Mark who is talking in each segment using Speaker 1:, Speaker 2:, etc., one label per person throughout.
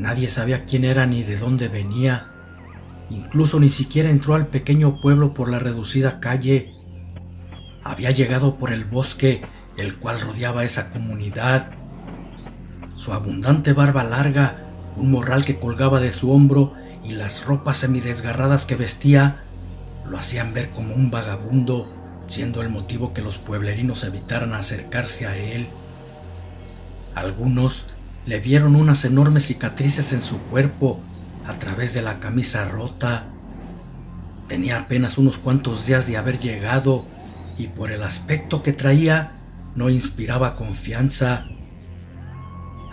Speaker 1: Nadie sabía quién era ni de dónde venía. Incluso ni siquiera entró al pequeño pueblo por la reducida calle. Había llegado por el bosque, el cual rodeaba esa comunidad. Su abundante barba larga, un morral que colgaba de su hombro y las ropas semidesgarradas que vestía lo hacían ver como un vagabundo, siendo el motivo que los pueblerinos evitaran acercarse a él. Algunos le vieron unas enormes cicatrices en su cuerpo a través de la camisa rota. Tenía apenas unos cuantos días de haber llegado y por el aspecto que traía no inspiraba confianza.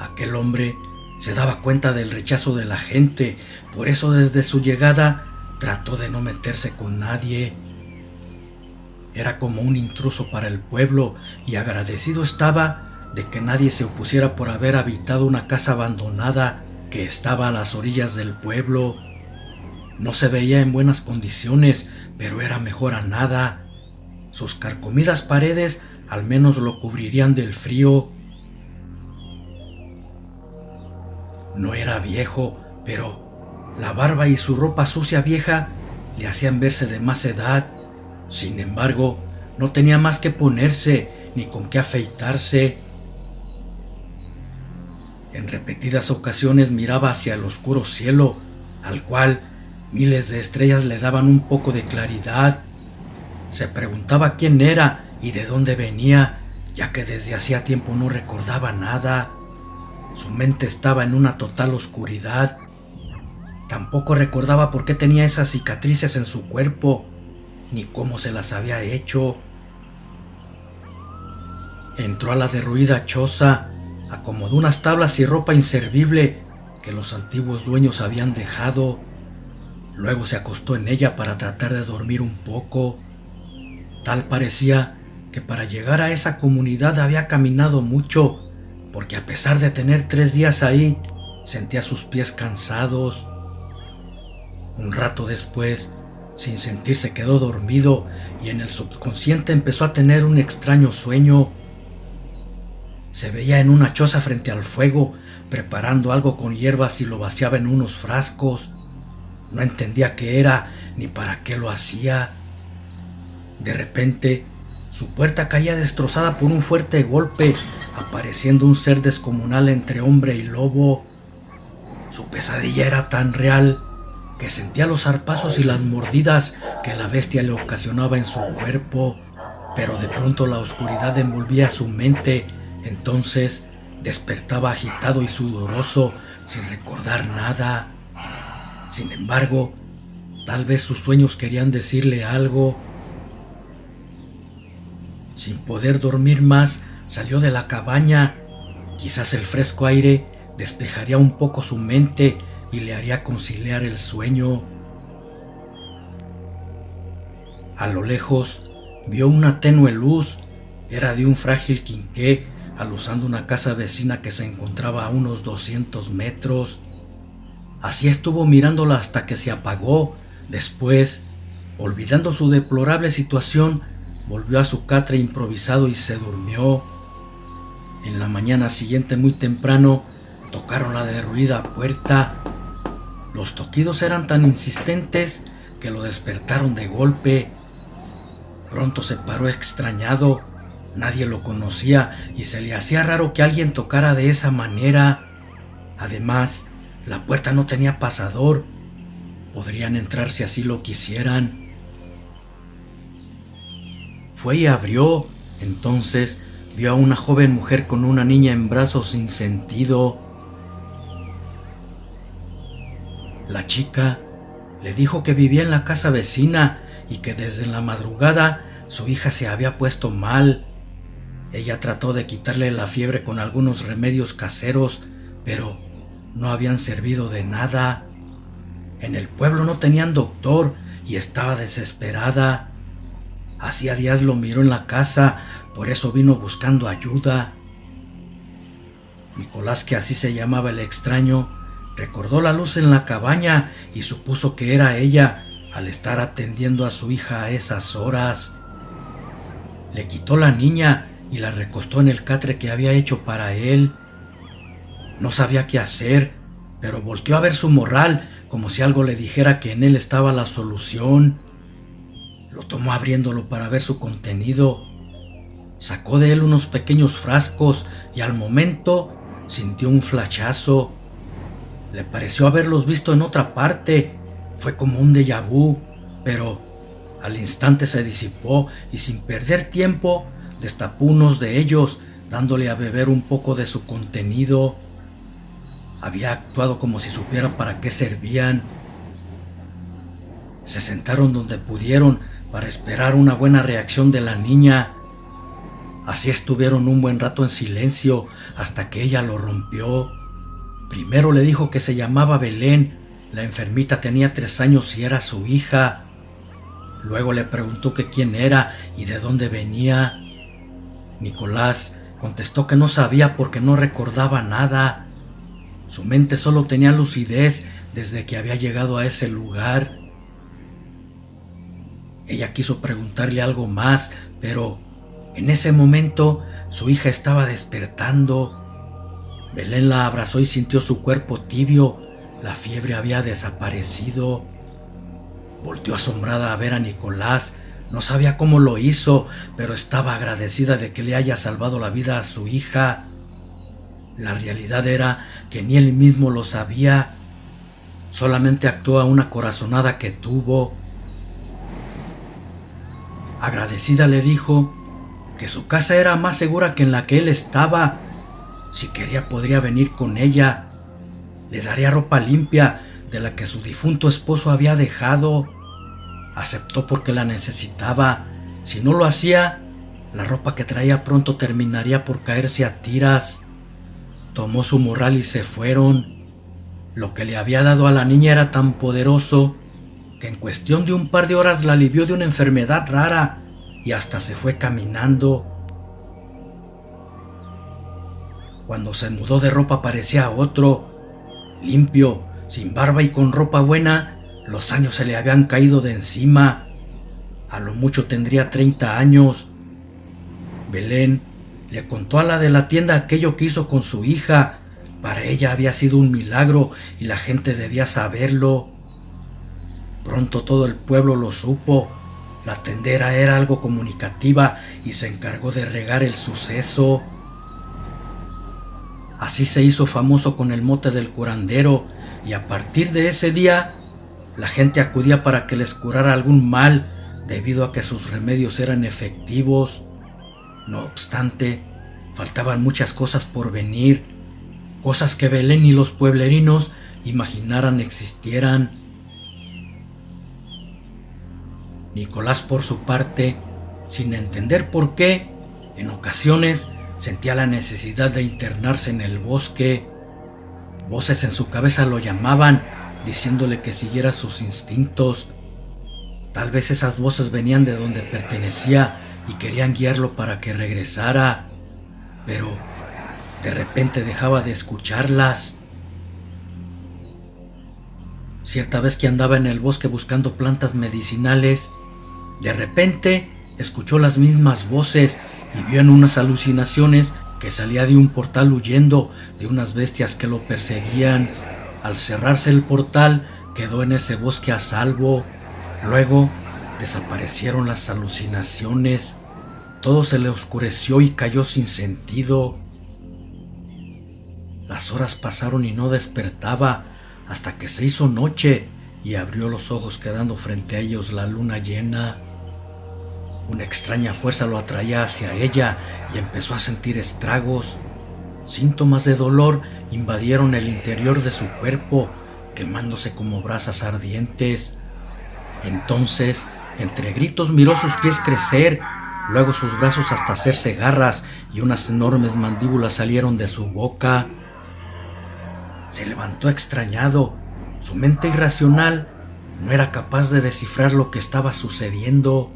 Speaker 1: Aquel hombre se daba cuenta del rechazo de la gente, por eso desde su llegada trató de no meterse con nadie. Era como un intruso para el pueblo y agradecido estaba de que nadie se opusiera por haber habitado una casa abandonada que estaba a las orillas del pueblo. No se veía en buenas condiciones, pero era mejor a nada. Sus carcomidas paredes al menos lo cubrirían del frío. No era viejo, pero la barba y su ropa sucia vieja le hacían verse de más edad. Sin embargo, no tenía más que ponerse ni con qué afeitarse. En repetidas ocasiones miraba hacia el oscuro cielo, al cual miles de estrellas le daban un poco de claridad. Se preguntaba quién era y de dónde venía, ya que desde hacía tiempo no recordaba nada. Su mente estaba en una total oscuridad. Tampoco recordaba por qué tenía esas cicatrices en su cuerpo, ni cómo se las había hecho. Entró a la derruida choza, acomodó unas tablas y ropa inservible que los antiguos dueños habían dejado. Luego se acostó en ella para tratar de dormir un poco. Tal parecía que para llegar a esa comunidad había caminado mucho, porque a pesar de tener 3 días ahí, sentía sus pies cansados. Un rato después, sin sentir, se quedó dormido y en el subconsciente empezó a tener un extraño sueño. Se veía en una choza frente al fuego, preparando algo con hierbas y lo vaciaba en unos frascos. No entendía qué era ni para qué lo hacía. De repente, su puerta caía destrozada por un fuerte golpe, apareciendo un ser descomunal entre hombre y lobo. Su pesadilla era tan real que sentía los zarpazos y las mordidas que la bestia le ocasionaba en su cuerpo, pero de pronto la oscuridad envolvía su mente. Entonces despertaba agitado y sudoroso, sin recordar nada. Sin embargo, tal vez sus sueños querían decirle algo. Sin poder dormir más, salió de la cabaña. Quizás el fresco aire despejaría un poco su mente y le haría conciliar el sueño. A lo lejos vio una tenue luz. Era de un frágil quinqué, alusando una casa vecina que se encontraba a unos 200 metros. Así estuvo mirándola hasta que se apagó. Después, olvidando su deplorable situación, volvió a su catre improvisado y se durmió. En la mañana siguiente, muy temprano, tocaron la derruida puerta. Los toquidos eran tan insistentes que lo despertaron de golpe. Pronto se paró extrañado. Nadie lo conocía y se le hacía raro que alguien tocara de esa manera. Además, la puerta no tenía pasador. Podrían entrar si así lo quisieran. Fue y abrió. Entonces vio a una joven mujer con una niña en brazos sin sentido. La chica le dijo que vivía en la casa vecina y que desde la madrugada su hija se había puesto mal. Ella trató de quitarle la fiebre con algunos remedios caseros, pero no habían servido de nada. En el pueblo no tenían doctor y estaba desesperada. Hacía días lo miró en la casa, por eso vino buscando ayuda. Nicolás, que así se llamaba el extraño, recordó la luz en la cabaña y supuso que era ella al estar atendiendo a su hija a esas horas. Le quitó la niña y la recostó en el catre que había hecho para él. No sabía qué hacer. pero volteó a ver su morral como si algo le dijera que en él estaba la solución. Lo tomó abriéndolo para ver su contenido. Sacó de él unos pequeños frascos y al momento sintió un flashazo. Le pareció haberlos visto en otra parte. Fue como un déjà vu, pero al instante se disipó y sin perder tiempo destapó unos de ellos, dándole a beber un poco de su contenido. Había actuado como si supiera para qué servían. Se sentaron donde pudieron para esperar una buena reacción de la niña. Así estuvieron un buen rato en silencio hasta que ella lo rompió. Primero le dijo que se llamaba Belén. La enfermita tenía 3 años y era su hija. Luego le preguntó que quién era y de dónde venía. Nicolás contestó que no sabía porque no recordaba nada. Su mente solo tenía lucidez desde que había llegado a ese lugar. Ella quiso preguntarle algo más, pero en ese momento su hija estaba despertando. Belén la abrazó y sintió su cuerpo tibio. La fiebre había desaparecido. Volteó asombrada a ver a Nicolás. No sabía cómo lo hizo, pero estaba agradecida de que le haya salvado la vida a su hija. La realidad era que ni él mismo lo sabía. Solamente actuó a una corazonada que tuvo. Agradecida le dijo que su casa era más segura que en la que él estaba. Si quería podría venir con ella. Le daría ropa limpia de la que su difunto esposo había dejado. Aceptó porque la necesitaba. Si no lo hacía, la ropa que traía pronto terminaría por caerse a tiras. Tomó su morral y se fueron. Lo que le había dado a la niña era tan poderoso que en cuestión de un par de horas la alivió de una enfermedad rara y hasta se fue caminando. Cuando se mudó de ropa parecía otro, limpio, sin barba y con ropa buena. Los años se le habían caído de encima. A lo mucho tendría 30 años. Belén le contó a la de la tienda aquello que hizo con su hija. Para ella había sido un milagro y la gente debía saberlo. Pronto todo el pueblo lo supo. La tendera era algo comunicativa y se encargó de regar el suceso. Así se hizo famoso con el mote del curandero y a partir de ese día la gente acudía para que les curara algún mal debido a que sus remedios eran efectivos. No obstante, faltaban muchas cosas por venir, cosas que Belén y los pueblerinos imaginaran existieran. Nicolás, por su parte, sin entender por qué, en ocasiones sentía la necesidad de internarse en el bosque. Voces en su cabeza lo llamaban, diciéndole que siguiera sus instintos. Tal vez esas voces venían de donde pertenecía y querían guiarlo para que regresara, pero de repente dejaba de escucharlas. Cierta vez que andaba en el bosque buscando plantas medicinales, de repente escuchó las mismas voces y vio en unas alucinaciones que salía de un portal huyendo de unas bestias que lo perseguían. Al cerrarse el portal, quedó en ese bosque a salvo. Luego desaparecieron las alucinaciones. Todo se le oscureció y cayó sin sentido. Las horas pasaron y no despertaba hasta que se hizo noche y abrió los ojos quedando frente a ellos la luna llena. Una extraña fuerza lo atraía hacia ella y empezó a sentir estragos. Síntomas de dolor invadieron el interior de su cuerpo, quemándose como brasas ardientes. Entonces, entre gritos miró sus pies crecer, luego sus brazos hasta hacerse garras y unas enormes mandíbulas salieron de su boca. Se levantó extrañado. Su mente irracional no era capaz de descifrar lo que estaba sucediendo.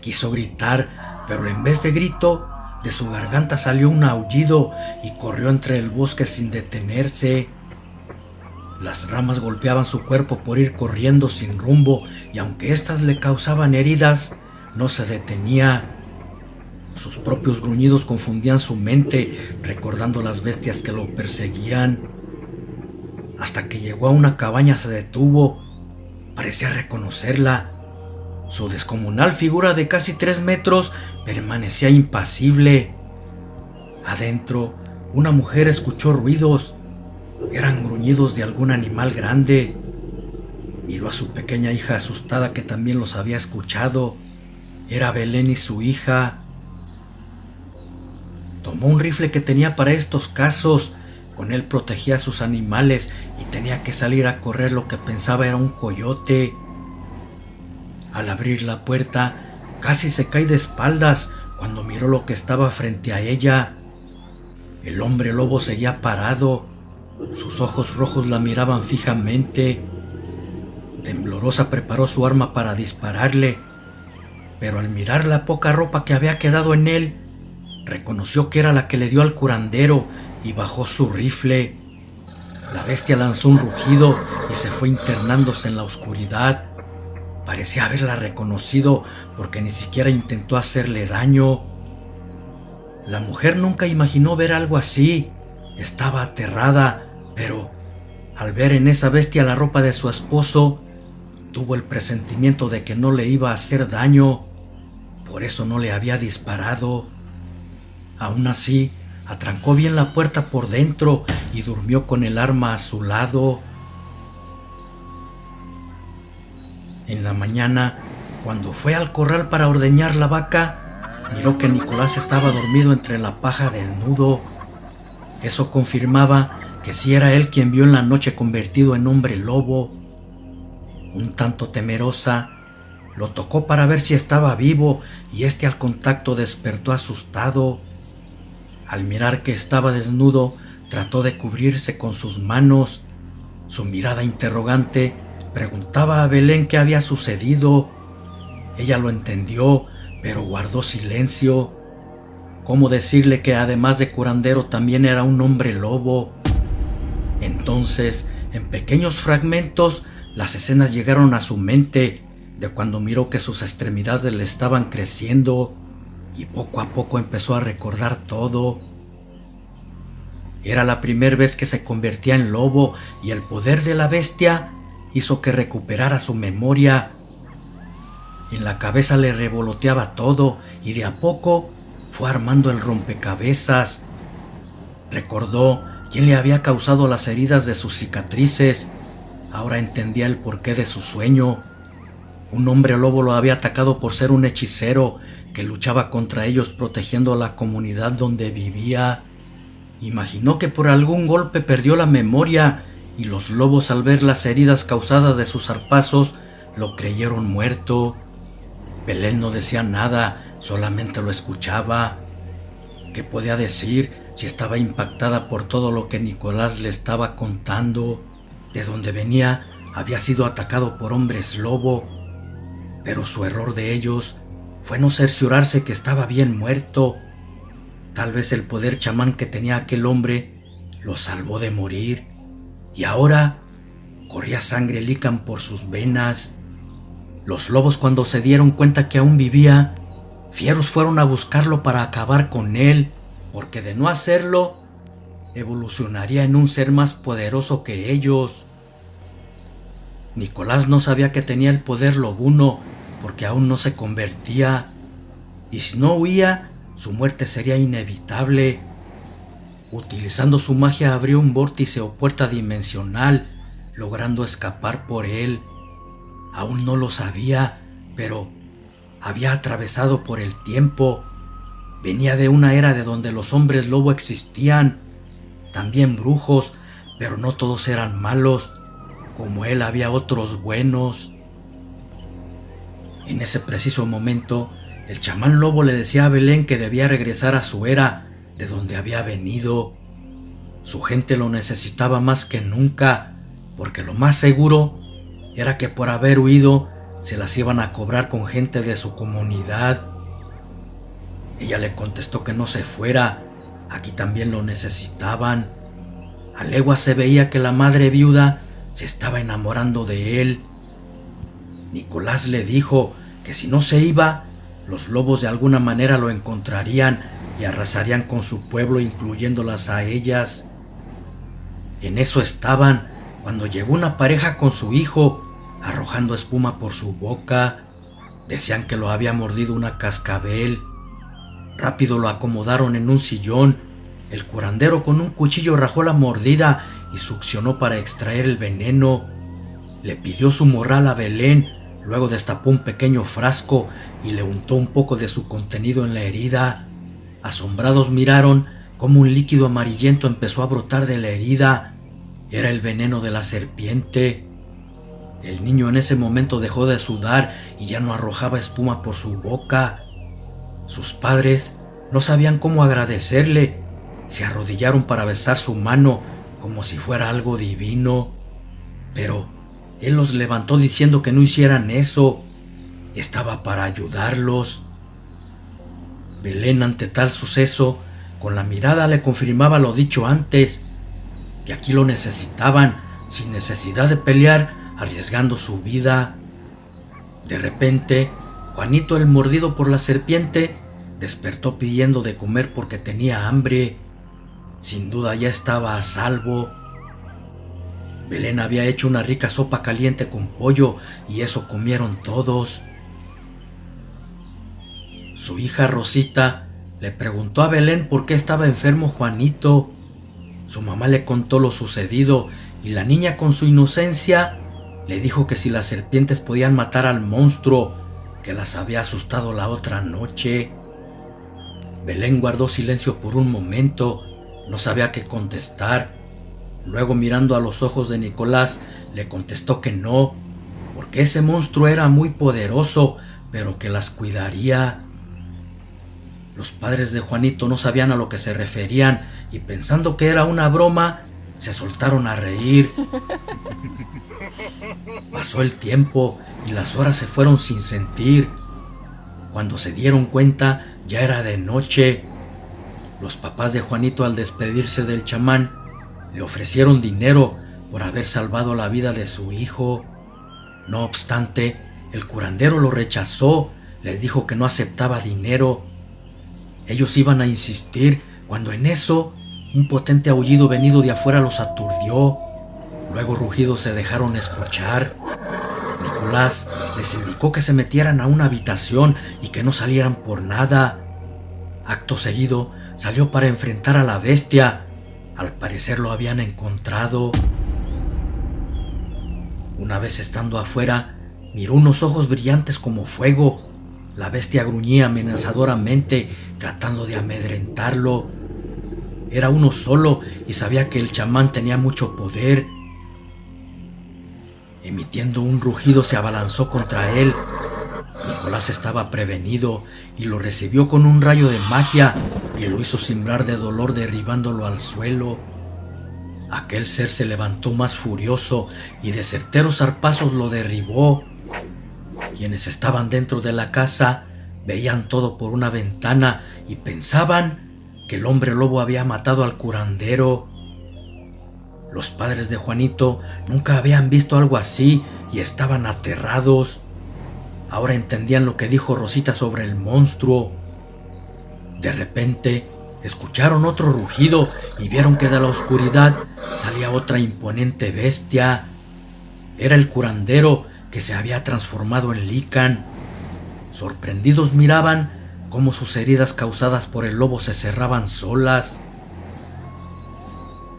Speaker 1: Quiso gritar, pero en vez de grito, de su garganta salió un aullido y corrió entre el bosque sin detenerse. Las ramas golpeaban su cuerpo por ir corriendo sin rumbo y aunque éstas le causaban heridas, no se detenía. Sus propios gruñidos confundían su mente, recordando las bestias que lo perseguían. Hasta que llegó a una cabaña se detuvo. Parecía reconocerla. Su descomunal figura de casi 3 metros permanecía impasible. Adentro, una mujer escuchó ruidos. Eran gruñidos de algún animal grande. Miró a su pequeña hija asustada que también los había escuchado. Era Belén y su hija. Tomó un rifle que tenía para estos casos. Con él protegía a sus animales y tenía que salir a correr. Lo que pensaba era un coyote. Al abrir la puerta, casi se cae de espaldas cuando miró lo que estaba frente a ella. El hombre lobo seguía parado. Sus ojos rojos la miraban fijamente. Temblorosa preparó su arma para dispararle, pero al mirar la poca ropa que había quedado en él, reconoció que era la que le dio al curandero y bajó su rifle. La bestia lanzó un rugido y se fue internándose en la oscuridad. Parecía haberla reconocido porque ni siquiera intentó hacerle daño. La mujer nunca imaginó ver algo así. Estaba aterrada, pero al ver en esa bestia la ropa de su esposo, tuvo el presentimiento de que no le iba a hacer daño. Por eso no le había disparado. Aún así, atrancó bien la puerta por dentro y durmió con el arma a su lado. En la mañana, cuando fue al corral para ordeñar la vaca, miró que Nicolás estaba dormido entre la paja desnudo. Eso confirmaba que sí era él quien vio en la noche convertido en hombre lobo. Un tanto temerosa, lo tocó para ver si estaba vivo y al contacto despertó asustado. Al mirar que estaba desnudo, trató de cubrirse con sus manos. Su mirada interrogante preguntaba a Belén qué había sucedido. Ella lo entendió, pero guardó silencio. ¿Cómo decirle que además de curandero también era un hombre lobo? Entonces, en pequeños fragmentos, las escenas llegaron a su mente de cuando miró que sus extremidades le estaban creciendo y poco a poco empezó a recordar todo. Era la primera vez que se convertía en lobo y el poder de la bestia hizo que recuperara su memoria. En la cabeza le revoloteaba todo y de a poco fue armando el rompecabezas. Recordó quién le había causado las heridas de sus cicatrices. Ahora entendía el porqué de su sueño. Un hombre lobo lo había atacado por ser un hechicero que luchaba contra ellos protegiendo a la comunidad donde vivía. Imaginó que por algún golpe perdió la memoria y los lobos, al ver las heridas causadas de sus zarpazos, lo creyeron muerto. Belén no decía nada, solamente lo escuchaba. ¿Qué podía decir si estaba impactada por todo lo que Nicolás le estaba contando? De donde venía había sido atacado por hombres lobo, pero su error de ellos fue no cerciorarse que estaba bien muerto. Tal vez el poder chamán que tenía aquel hombre lo salvó de morir, y ahora corría sangre lícan por sus venas. Los lobos, cuando se dieron cuenta que aún vivía, fieros fueron a buscarlo para acabar con él, porque de no hacerlo, evolucionaría en un ser más poderoso que ellos. Nicolás no sabía que tenía el poder lobuno, porque aún no se convertía, y si no huía, su muerte sería inevitable. Utilizando su magia abrió un vórtice o puerta dimensional, logrando escapar por él. Aún no lo sabía, pero había atravesado por el tiempo. Venía de una era de donde los hombres lobo existían, también brujos, pero no todos eran malos. Como él había otros buenos. En ese preciso momento, el chamán lobo le decía a Belén que debía regresar a su era, de donde había venido. Su gente lo necesitaba más que nunca, porque lo más seguro era que por haber huido se las iban a cobrar con gente de su comunidad. Ella le contestó que no se fuera, aquí también lo necesitaban. A leguas se veía que la madre viuda se estaba enamorando de él. Nicolás le dijo que si no se iba, los lobos de alguna manera lo encontrarían y arrasarían con su pueblo, incluyéndolas a ellas. En eso estaban, cuando llegó una pareja con su hijo, arrojando espuma por su boca. Decían que lo había mordido una cascabel. Rápido lo acomodaron en un sillón. El curandero con un cuchillo rajó la mordida y succionó para extraer el veneno. Le pidió su morral a Belén, luego destapó un pequeño frasco y le untó un poco de su contenido en la herida. Asombrados miraron cómo un líquido amarillento empezó a brotar de la herida. Era el veneno de la serpiente. El niño en ese momento dejó de sudar y ya no arrojaba espuma por su boca. Sus padres no sabían cómo agradecerle. Se arrodillaron para besar su mano como si fuera algo divino. Pero él los levantó diciendo que no hicieran eso. Estaba para ayudarlos. Belén, ante tal suceso, con la mirada le confirmaba lo dicho antes, que aquí lo necesitaban sin necesidad de pelear, arriesgando su vida. De repente, Juanito, el mordido por la serpiente, despertó pidiendo de comer porque tenía hambre. Sin duda ya estaba a salvo. Belén había hecho una rica sopa caliente con pollo y eso comieron todos. Su hija Rosita le preguntó a Belén por qué estaba enfermo Juanito. Su mamá le contó lo sucedido y la niña, con su inocencia, le dijo que si las serpientes podían matar al monstruo que las había asustado la otra noche. Belén guardó silencio por un momento, no sabía qué contestar. Luego, mirando a los ojos de Nicolás, le contestó que no, porque ese monstruo era muy poderoso, pero que las cuidaría. Los padres de Juanito no sabían a lo que se referían y, pensando que era una broma, se soltaron a reír. Pasó el tiempo y las horas se fueron sin sentir. Cuando se dieron cuenta, ya era de noche. Los papás de Juanito, al despedirse del chamán, le ofrecieron dinero por haber salvado la vida de su hijo. No obstante, el curandero lo rechazó, les dijo que no aceptaba dinero. Ellos iban a insistir cuando en eso un potente aullido venido de afuera los aturdió. Luego rugidos se dejaron escuchar. Nicolás les indicó que se metieran a una habitación y que no salieran por nada. Acto seguido salió para enfrentar a la bestia. Al parecer lo habían encontrado. Una vez estando afuera, miró unos ojos brillantes como fuego. La bestia gruñía amenazadoramente, tratando de amedrentarlo. Era uno solo y sabía que el chamán tenía mucho poder. Emitiendo un rugido, se abalanzó contra él. Nicolás estaba prevenido y lo recibió con un rayo de magia que lo hizo cimbrar de dolor, derribándolo al suelo. Aquel ser se levantó más furioso y de certeros zarpazos lo derribó. Quienes estaban dentro de la casa veían todo por una ventana y pensaban que el hombre lobo había matado al curandero. Los padres de Juanito nunca habían visto algo así y estaban aterrados. Ahora entendían lo que dijo Rosita sobre el monstruo. De repente escucharon otro rugido y vieron que de la oscuridad salía otra imponente bestia. Era el curandero, que se había transformado en licán. Sorprendidos miraban cómo sus heridas causadas por el lobo se cerraban solas.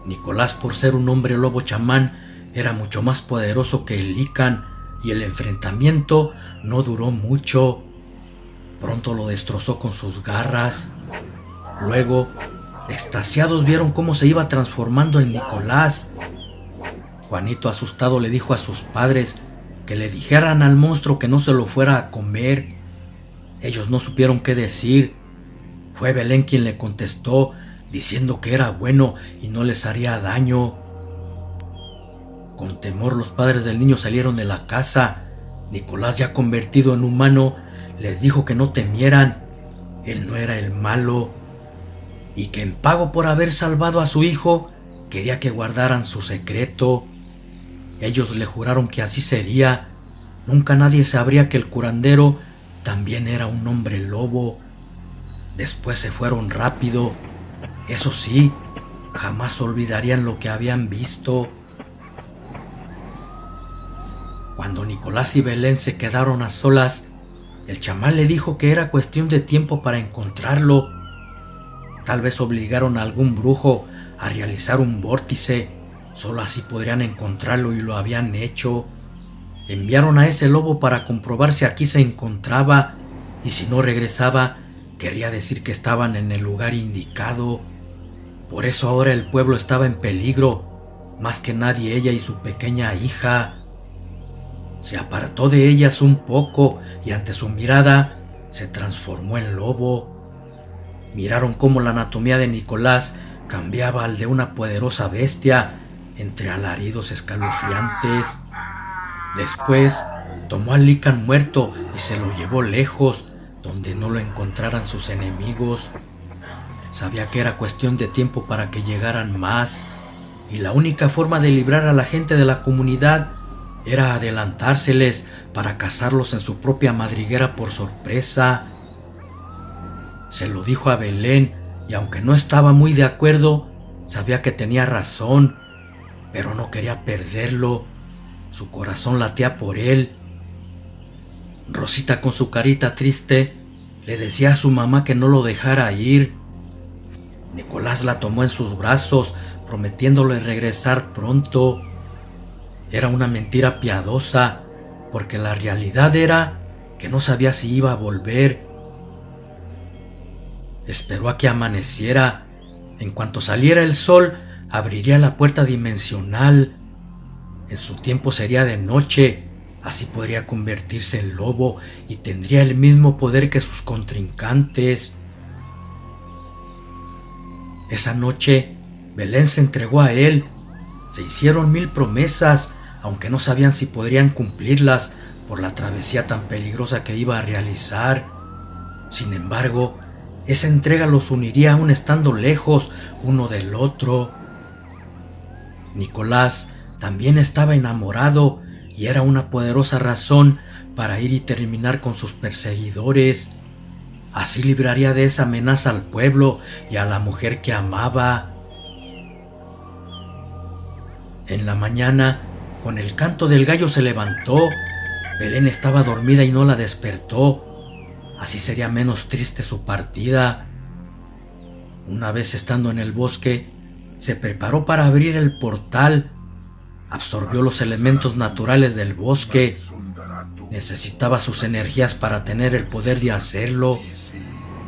Speaker 1: Nicolás, por ser un hombre lobo chamán, era mucho más poderoso que el licán y el enfrentamiento no duró mucho. Pronto lo destrozó con sus garras. Luego, extasiados, vieron cómo se iba transformando en Nicolás. Juanito, asustado, le dijo a sus padres que le dijeran al monstruo que no se lo fuera a comer. Ellos no supieron qué decir. Fue Belén quien le contestó, diciendo que era bueno y no les haría daño. Con temor, los padres del niño salieron de la casa. Nicolás, ya convertido en humano, les dijo que no temieran. Él no era el malo y que en pago por haber salvado a su hijo, quería que guardaran su secreto. Ellos le juraron que así sería. Nunca nadie sabría que el curandero también era un hombre lobo. Después se fueron rápido. Eso sí, jamás olvidarían lo que habían visto. Nicolás y Belén se quedaron a solas, el chamán le dijo que era cuestión de tiempo para encontrarlo. Tal vez obligaron a algún brujo a realizar un vórtice, solo así podrían encontrarlo y lo habían hecho. Enviaron a ese lobo para comprobar si aquí se encontraba, y si no regresaba, querría decir que estaban en el lugar indicado. Por eso ahora el pueblo estaba en peligro, más que nadie ella y su pequeña hija. Se apartó de ellas un poco y ante su mirada se transformó en lobo. Miraron cómo la anatomía de Nicolás cambiaba al de una poderosa bestia entre alaridos escalofriantes. Después tomó al Lican muerto y se lo llevó lejos, donde no lo encontraran sus enemigos. Sabía que era cuestión de tiempo para que llegaran más, y la única forma de librar a la gente de la comunidad era adelantárseles para cazarlos en su propia madriguera por sorpresa. Se lo dijo a Belén, y aunque no estaba muy de acuerdo, sabía que tenía razón, pero no quería perderlo. Su corazón latía por él. Rosita, con su carita triste, le decía a su mamá que no lo dejara ir. Nicolás la tomó en sus brazos, prometiéndole regresar pronto. Era una mentira piadosa, porque la realidad era que no sabía si iba a volver. Esperó a que amaneciera. En cuanto saliera el sol, abriría la puerta dimensional. En su tiempo sería de noche, así podría convertirse en lobo y tendría el mismo poder que sus contrincantes. Esa noche, Belén se entregó a él. Se hicieron 1000 promesas, aunque no sabían si podrían cumplirlas por la travesía tan peligrosa que iba a realizar. Sin embargo, esa entrega los uniría aún estando lejos uno del otro. Nicolás también estaba enamorado y era una poderosa razón para ir y terminar con sus perseguidores. Así libraría de esa amenaza al pueblo y a la mujer que amaba. En la mañana, con el canto del gallo se levantó. Belén estaba dormida y no la despertó. Así sería menos triste su partida. Una vez estando en el bosque, se preparó para abrir el portal. Absorbió los elementos naturales del bosque. Necesitaba sus energías para tener el poder de hacerlo.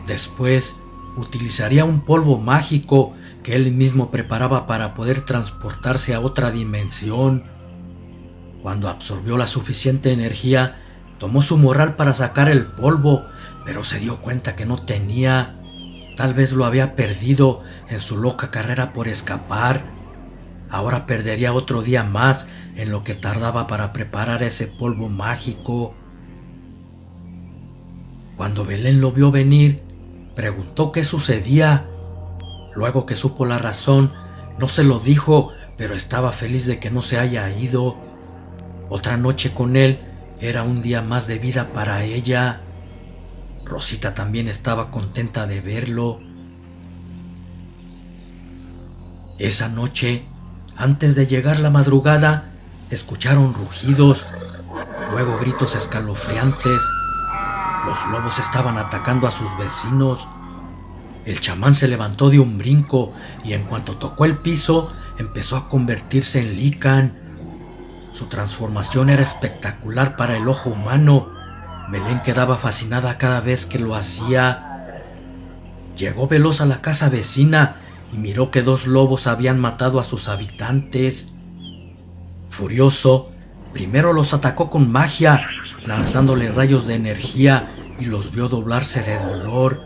Speaker 1: Después, utilizaría un polvo mágico que él mismo preparaba para poder transportarse a otra dimensión. Cuando absorbió la suficiente energía, tomó su morral para sacar el polvo, pero se dio cuenta que no tenía. Tal vez lo había perdido en su loca carrera por escapar. Ahora perdería otro día más en lo que tardaba para preparar ese polvo mágico. Cuando Belén lo vio venir, preguntó qué sucedía. Luego que supo la razón, no se lo dijo, pero estaba feliz de que no se haya ido. Otra noche con él era un día más de vida para ella. Rosita también estaba contenta de verlo. Esa noche, antes de llegar la madrugada, escucharon rugidos, luego gritos escalofriantes. Los lobos estaban atacando a sus vecinos. El chamán se levantó de un brinco y en cuanto tocó el piso, empezó a convertirse en Lican. Su transformación era espectacular para el ojo humano. Belén quedaba fascinada cada vez que lo hacía. Llegó veloz a la casa vecina y miró que 2 lobos habían matado a sus habitantes. Furioso, primero los atacó con magia, lanzándole rayos de energía, y los vio doblarse de dolor.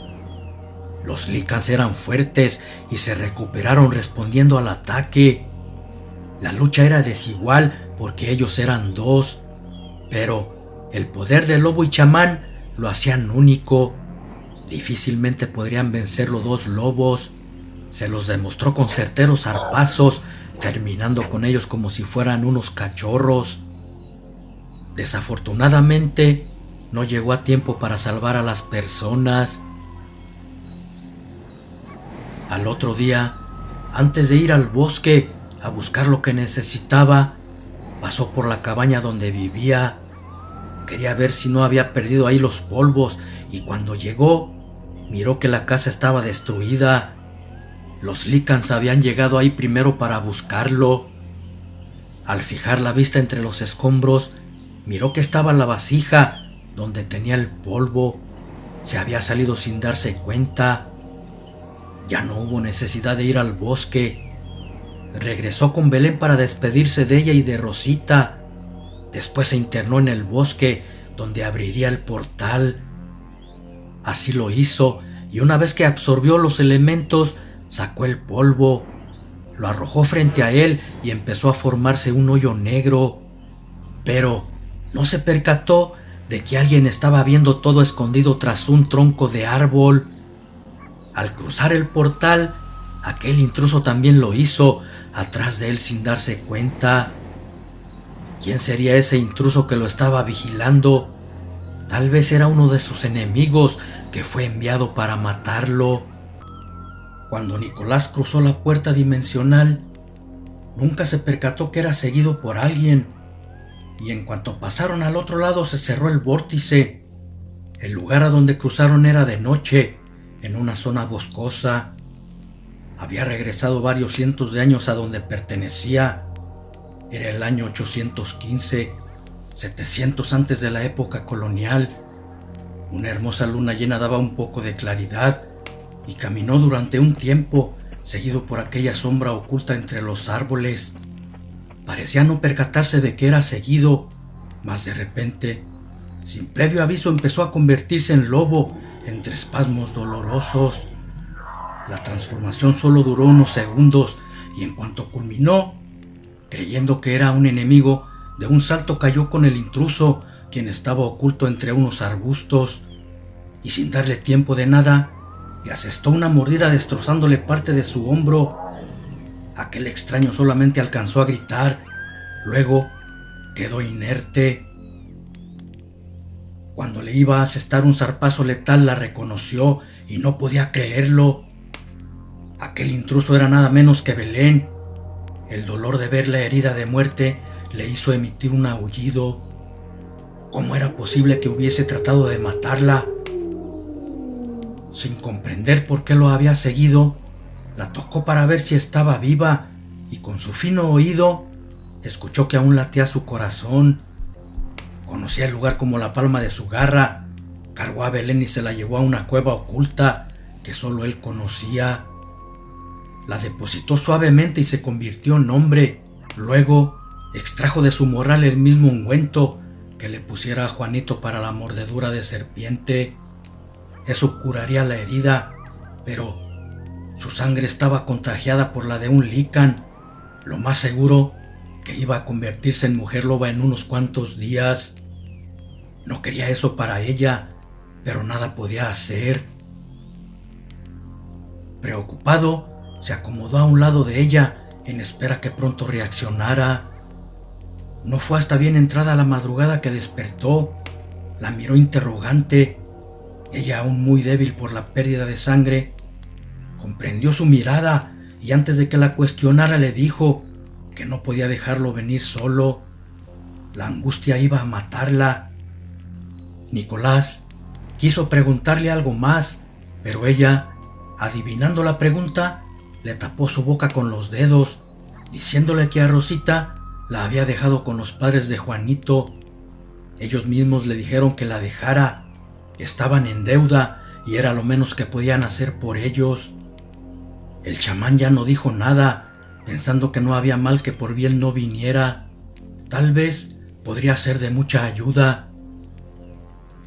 Speaker 1: Los Licans eran fuertes y se recuperaron respondiendo al ataque. La lucha era desigual porque ellos eran 2, pero el poder del lobo y chamán lo hacían único. Difícilmente podrían vencer los 2 lobos. Se los demostró con certeros zarpazos, terminando con ellos como si fueran unos cachorros. Desafortunadamente, no llegó a tiempo para salvar a las personas. Al otro día, antes de ir al bosque a buscar lo que necesitaba, pasó por la cabaña donde vivía. quería ver si no había perdido ahí los polvos, y cuando llegó, miró que la casa estaba destruida. Los Lycans habían llegado ahí primero para buscarlo. Al fijar la vista entre los escombros, miró que estaba la vasija donde tenía el polvo. Se había salido sin darse cuenta. Ya no hubo necesidad de ir al bosque. Regresó con Belén para despedirse de ella y de Rosita. Después se internó en el bosque, donde abriría el portal. Así lo hizo, y una vez que absorbió los elementos, sacó el polvo, lo arrojó frente a él y empezó a formarse un hoyo negro. Pero no se percató de que alguien estaba viendo todo escondido tras un tronco de árbol. Al cruzar el portal, aquel intruso también lo hizo, atrás de él sin darse cuenta. ¿Quién sería ese intruso que lo estaba vigilando? Tal vez era uno de sus enemigos que fue enviado para matarlo. Cuando Nicolás cruzó la puerta dimensional, nunca se percató que era seguido por alguien, y en cuanto pasaron al otro lado se cerró el vórtice. El lugar a donde cruzaron era de noche, en una zona boscosa. Había regresado varios cientos de años a donde pertenecía. Era el año 815, 700 antes de la época colonial. Una hermosa luna llena daba un poco de claridad y caminó durante un tiempo, seguido por aquella sombra oculta entre los árboles. Parecía no percatarse de que era seguido, mas de repente, sin previo aviso, empezó a convertirse en lobo entre espasmos dolorosos. La transformación solo duró unos segundos y en cuanto culminó, creyendo que era un enemigo, de un salto cayó con el intruso, quien estaba oculto entre unos arbustos, y sin darle tiempo de nada, le asestó una mordida destrozándole parte de su hombro. Aquel extraño solamente alcanzó a gritar, luego quedó inerte. Cuando le iba a asestar un zarpazo letal, la reconoció y no podía creerlo. Aquel intruso era nada menos que Belén. El dolor de ver la herida de muerte le hizo emitir un aullido. ¿Cómo era posible que hubiese tratado de matarla? Sin comprender por qué lo había seguido, la tocó para ver si estaba viva y con su fino oído escuchó que aún latía su corazón. Conocía el lugar como la palma de su garra. Cargó a Belén y se la llevó a una cueva oculta que solo él conocía. La depositó suavemente y se convirtió en hombre. Luego extrajo de su morral el mismo ungüento que le pusiera a Juanito para la mordedura de serpiente. Eso curaría la herida, pero su sangre estaba contagiada por la de un Lycan. Lo más seguro que iba a convertirse en mujer loba en unos cuantos días. No quería eso para ella, pero nada podía hacer. Preocupado, se acomodó a un lado de ella en espera que pronto reaccionara. No fue hasta bien entrada la madrugada que despertó. La miró interrogante. Ella, aún muy débil por la pérdida de sangre, comprendió su mirada y antes de que la cuestionara le dijo que no podía dejarlo venir solo. La angustia iba a matarla. Nicolás quiso preguntarle algo más, pero ella, adivinando la pregunta, le tapó su boca con los dedos, diciéndole que a Rosita la había dejado con los padres de Juanito. Ellos mismos le dijeron que la dejara, que estaban en deuda y era lo menos que podían hacer por ellos. El chamán ya no dijo nada, pensando que no había mal que por bien no viniera. Tal vez podría ser de mucha ayuda.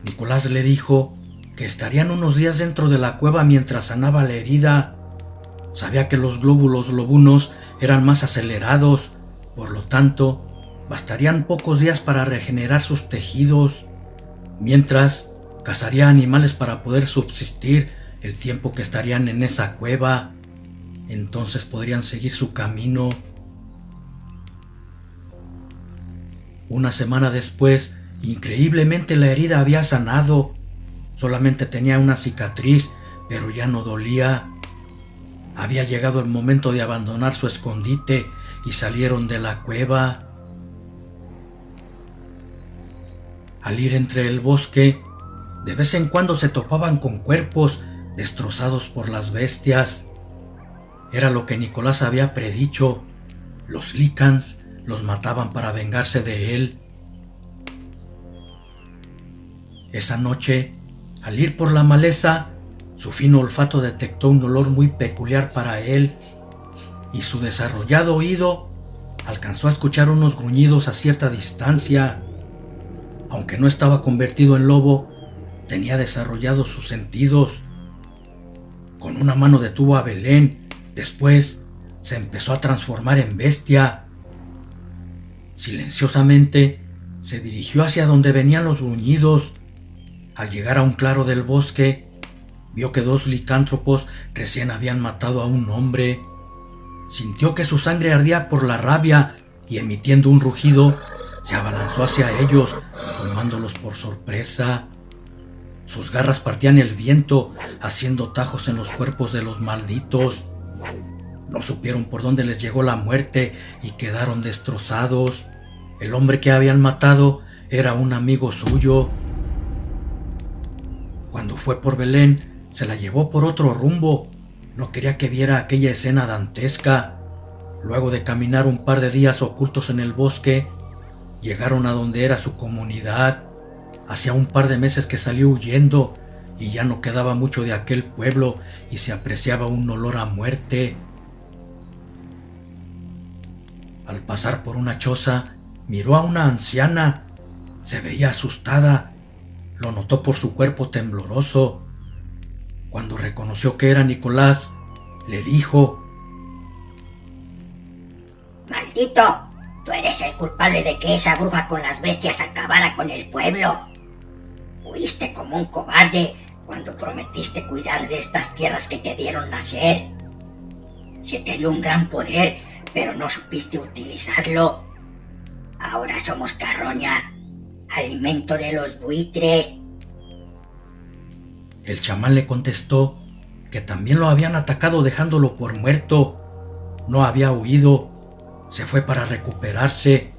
Speaker 1: Nicolás le dijo que estarían unos días dentro de la cueva mientras sanaba la herida. Sabía que los glóbulos lobunos eran más acelerados, por lo tanto, bastarían pocos días para regenerar sus tejidos. Mientras, cazaría animales para poder subsistir el tiempo que estarían en esa cueva. Entonces podrían seguir su camino. Una semana después, increíblemente la herida había sanado. Solamente tenía una cicatriz, pero ya no dolía. Había llegado el momento de abandonar su escondite y salieron de la cueva. Al ir entre el bosque, de vez en cuando se topaban con cuerpos destrozados por las bestias. Era lo que Nicolás había predicho. Los Lycans los mataban para vengarse de él. Esa noche, al ir por la maleza, su fino olfato detectó un olor muy peculiar para él, y su desarrollado oído alcanzó a escuchar unos gruñidos a cierta distancia. Aunque no estaba convertido en lobo, tenía desarrollados sus sentidos. Con una mano detuvo a Belén, después se empezó a transformar en bestia. Silenciosamente se dirigió hacia donde venían los gruñidos. Al llegar a un claro del bosque, vio que dos licántropos recién habían matado a un hombre. Sintió que su sangre ardía por la rabia y, emitiendo un rugido, se abalanzó hacia ellos, tomándolos por sorpresa. Sus garras partían el viento, haciendo tajos en los cuerpos de los malditos. No supieron por dónde les llegó la muerte y quedaron destrozados. El hombre que habían matado era un amigo suyo. Cuando fue por Belén, se la llevó por otro rumbo. No quería que viera aquella escena dantesca. Luego de caminar un par de días ocultos en el bosque, llegaron a donde era su comunidad. Hacía un par de meses que salió huyendo y ya no quedaba mucho de aquel pueblo y se apreciaba un olor a muerte. Al pasar por una choza, miró a una anciana. Se veía asustada. Lo notó por su cuerpo tembloroso. Cuando reconoció que era Nicolás, le dijo:
Speaker 2: «Maldito, tú eres el culpable de que esa bruja con las bestias acabara con el pueblo. Huiste como un cobarde cuando prometiste cuidar de estas tierras que te dieron nacer. Se te dio un gran poder, pero no supiste utilizarlo. Ahora somos carroña, alimento de los buitres».
Speaker 1: El chamán le contestó que también lo habían atacado dejándolo por muerto. No había huido, se fue para recuperarse.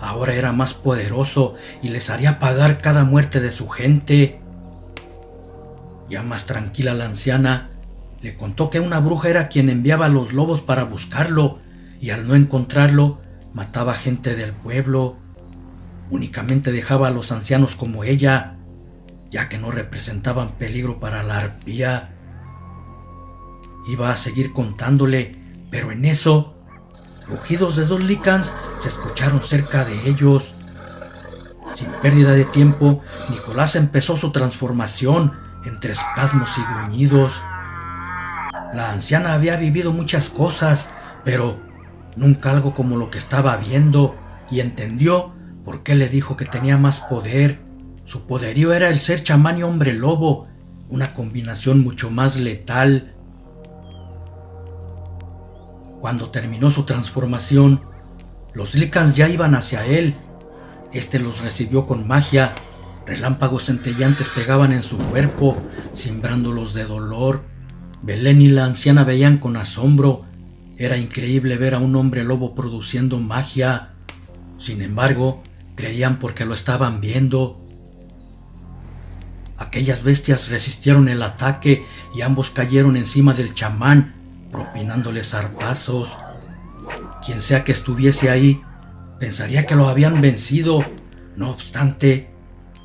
Speaker 1: Ahora era más poderoso y les haría pagar cada muerte de su gente. Ya más tranquila, la anciana le contó que una bruja era quien enviaba a los lobos para buscarlo, y al no encontrarlo, mataba gente del pueblo. Únicamente dejaba a los ancianos como ella, ya que no representaban peligro para la arpía. Iba a seguir contándole, pero en eso, rugidos de dos Lycans se escucharon cerca de ellos. Sin pérdida de tiempo, Nicolás empezó su transformación entre espasmos y gruñidos. La anciana había vivido muchas cosas, pero nunca algo como lo que estaba viendo, y entendió por qué le dijo que tenía más poder. Su poderío era el ser chamán y hombre lobo, una combinación mucho más letal. Cuando terminó su transformación, los Lycans ya iban hacia él. Este los recibió con magia. Relámpagos centellantes pegaban en su cuerpo, cimbrándolos de dolor. Belén y la anciana veían con asombro. Era increíble ver a un hombre lobo produciendo magia. Sin embargo, creían porque lo estaban viendo. Aquellas bestias resistieron el ataque y ambos cayeron encima del chamán, propinándole zarpazos. Quien sea que estuviese ahí, pensaría que lo habían vencido. No obstante,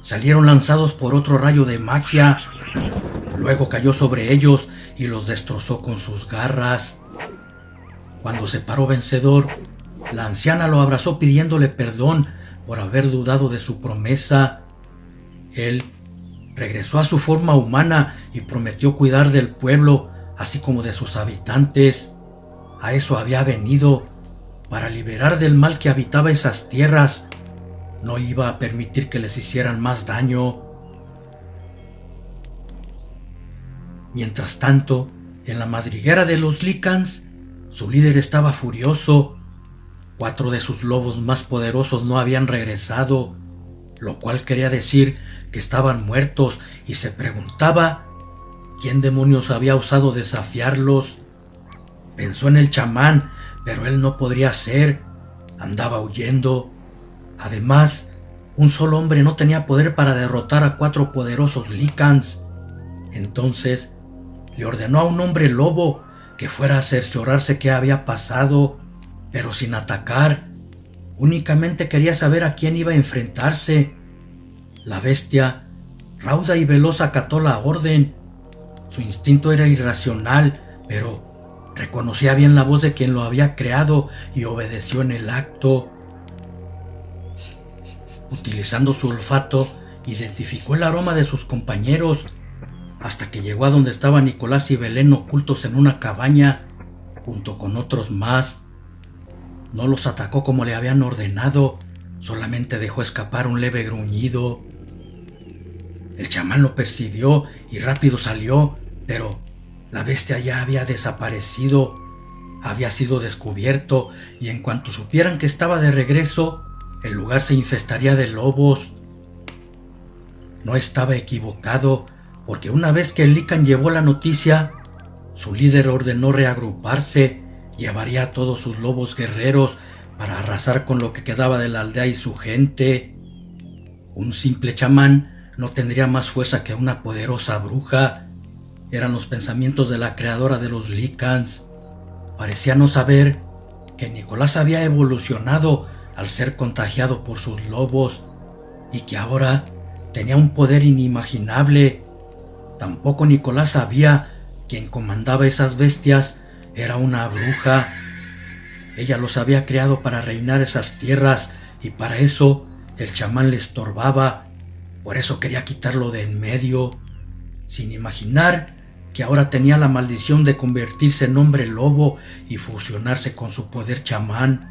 Speaker 1: salieron lanzados por otro rayo de magia. Luego cayó sobre ellos y los destrozó con sus garras. Cuando se paró vencedor, la anciana lo abrazó pidiéndole perdón por haber dudado de su promesa. Él regresó a su forma humana y prometió cuidar del pueblo, así como de sus habitantes. A eso había venido, para liberar del mal que habitaba esas tierras. No iba a permitir que les hicieran más daño. Mientras tanto, en la madriguera de los Lycans, su líder estaba furioso. 4 de sus lobos más poderosos no habían regresado, lo cual quería decir que estaban muertos, y se preguntaba quién demonios había osado desafiarlos. Pensó en el chamán, pero él no podría ser. Andaba huyendo. Además, un solo hombre no tenía poder para derrotar a 4 poderosos Lycans. Entonces le ordenó a un hombre lobo que fuera a cerciorarse qué había pasado, pero sin atacar. Únicamente quería saber a quién iba a enfrentarse. La bestia, rauda y veloz, acató la orden. Su instinto era irracional, pero reconocía bien la voz de quien lo había creado y obedeció en el acto. Utilizando su olfato, identificó el aroma de sus compañeros, hasta que llegó a donde estaban Nicolás y Belén ocultos en una cabaña, junto con otros más. No los atacó como le habían ordenado, solamente dejó escapar un leve gruñido. El chamán lo percibió y rápido salió, pero la bestia ya había desaparecido. Había sido descubierto y en cuanto supieran que estaba de regreso, el lugar se infestaría de lobos. No estaba equivocado, porque una vez que el Lycan llevó la noticia, su líder ordenó reagruparse. Llevaría a todos sus lobos guerreros para arrasar con lo que quedaba de la aldea y su gente. Un simple chamán no tendría más fuerza que una poderosa bruja. Eran los pensamientos de la creadora de los Lycans. Parecía no saber que Nicolás había evolucionado al ser contagiado por sus lobos y que ahora tenía un poder inimaginable. Tampoco Nicolás sabía que quien comandaba esas bestias era una bruja. Ella los había creado para reinar esas tierras y para eso el chamán le estorbaba. Por eso quería quitarlo de en medio, sin imaginar que ahora tenía la maldición de convertirse en hombre lobo y fusionarse con su poder chamán.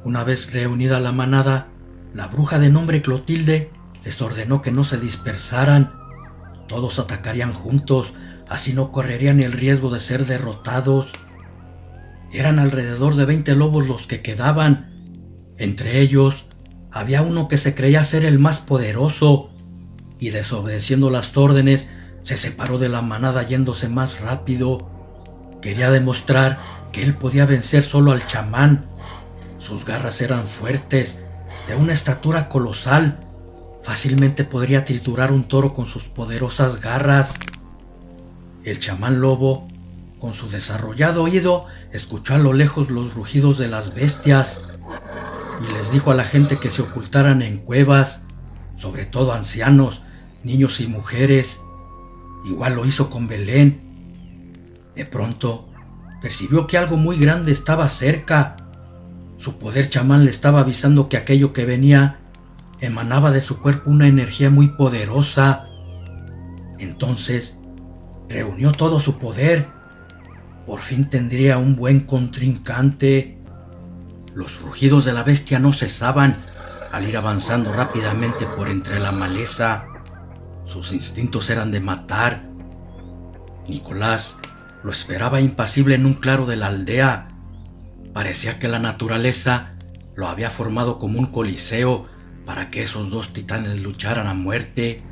Speaker 1: Una vez reunida la manada, la bruja de nombre Clotilde les ordenó que no se dispersaran. Todos atacarían juntos, así no correrían el riesgo de ser derrotados. Eran alrededor de 20 lobos los que quedaban. Entre ellos había uno que se creía ser el más poderoso y, desobedeciendo las órdenes, se separó de la manada yéndose más rápido. Quería demostrar que él podía vencer solo al chamán. Sus garras eran fuertes, de una estatura colosal. Fácilmente podría triturar un toro con sus poderosas garras. El chamán lobo, con su desarrollado oído, escuchó a lo lejos los rugidos de las bestias y les dijo a la gente que se ocultaran en cuevas, sobre todo ancianos, niños y mujeres. Igual lo hizo con Belén. De pronto, percibió que algo muy grande estaba cerca. Su poder chamán le estaba avisando que aquello que venía emanaba de su cuerpo una energía muy poderosa. Entonces, reunió todo su poder. Por fin tendría un buen contrincante. Los rugidos de la bestia no cesaban al ir avanzando rápidamente por entre la maleza. Sus instintos eran de matar. Nicolás lo esperaba impasible en un claro de la aldea. Parecía que la naturaleza lo había formado como un coliseo para que esos dos titanes lucharan a muerte.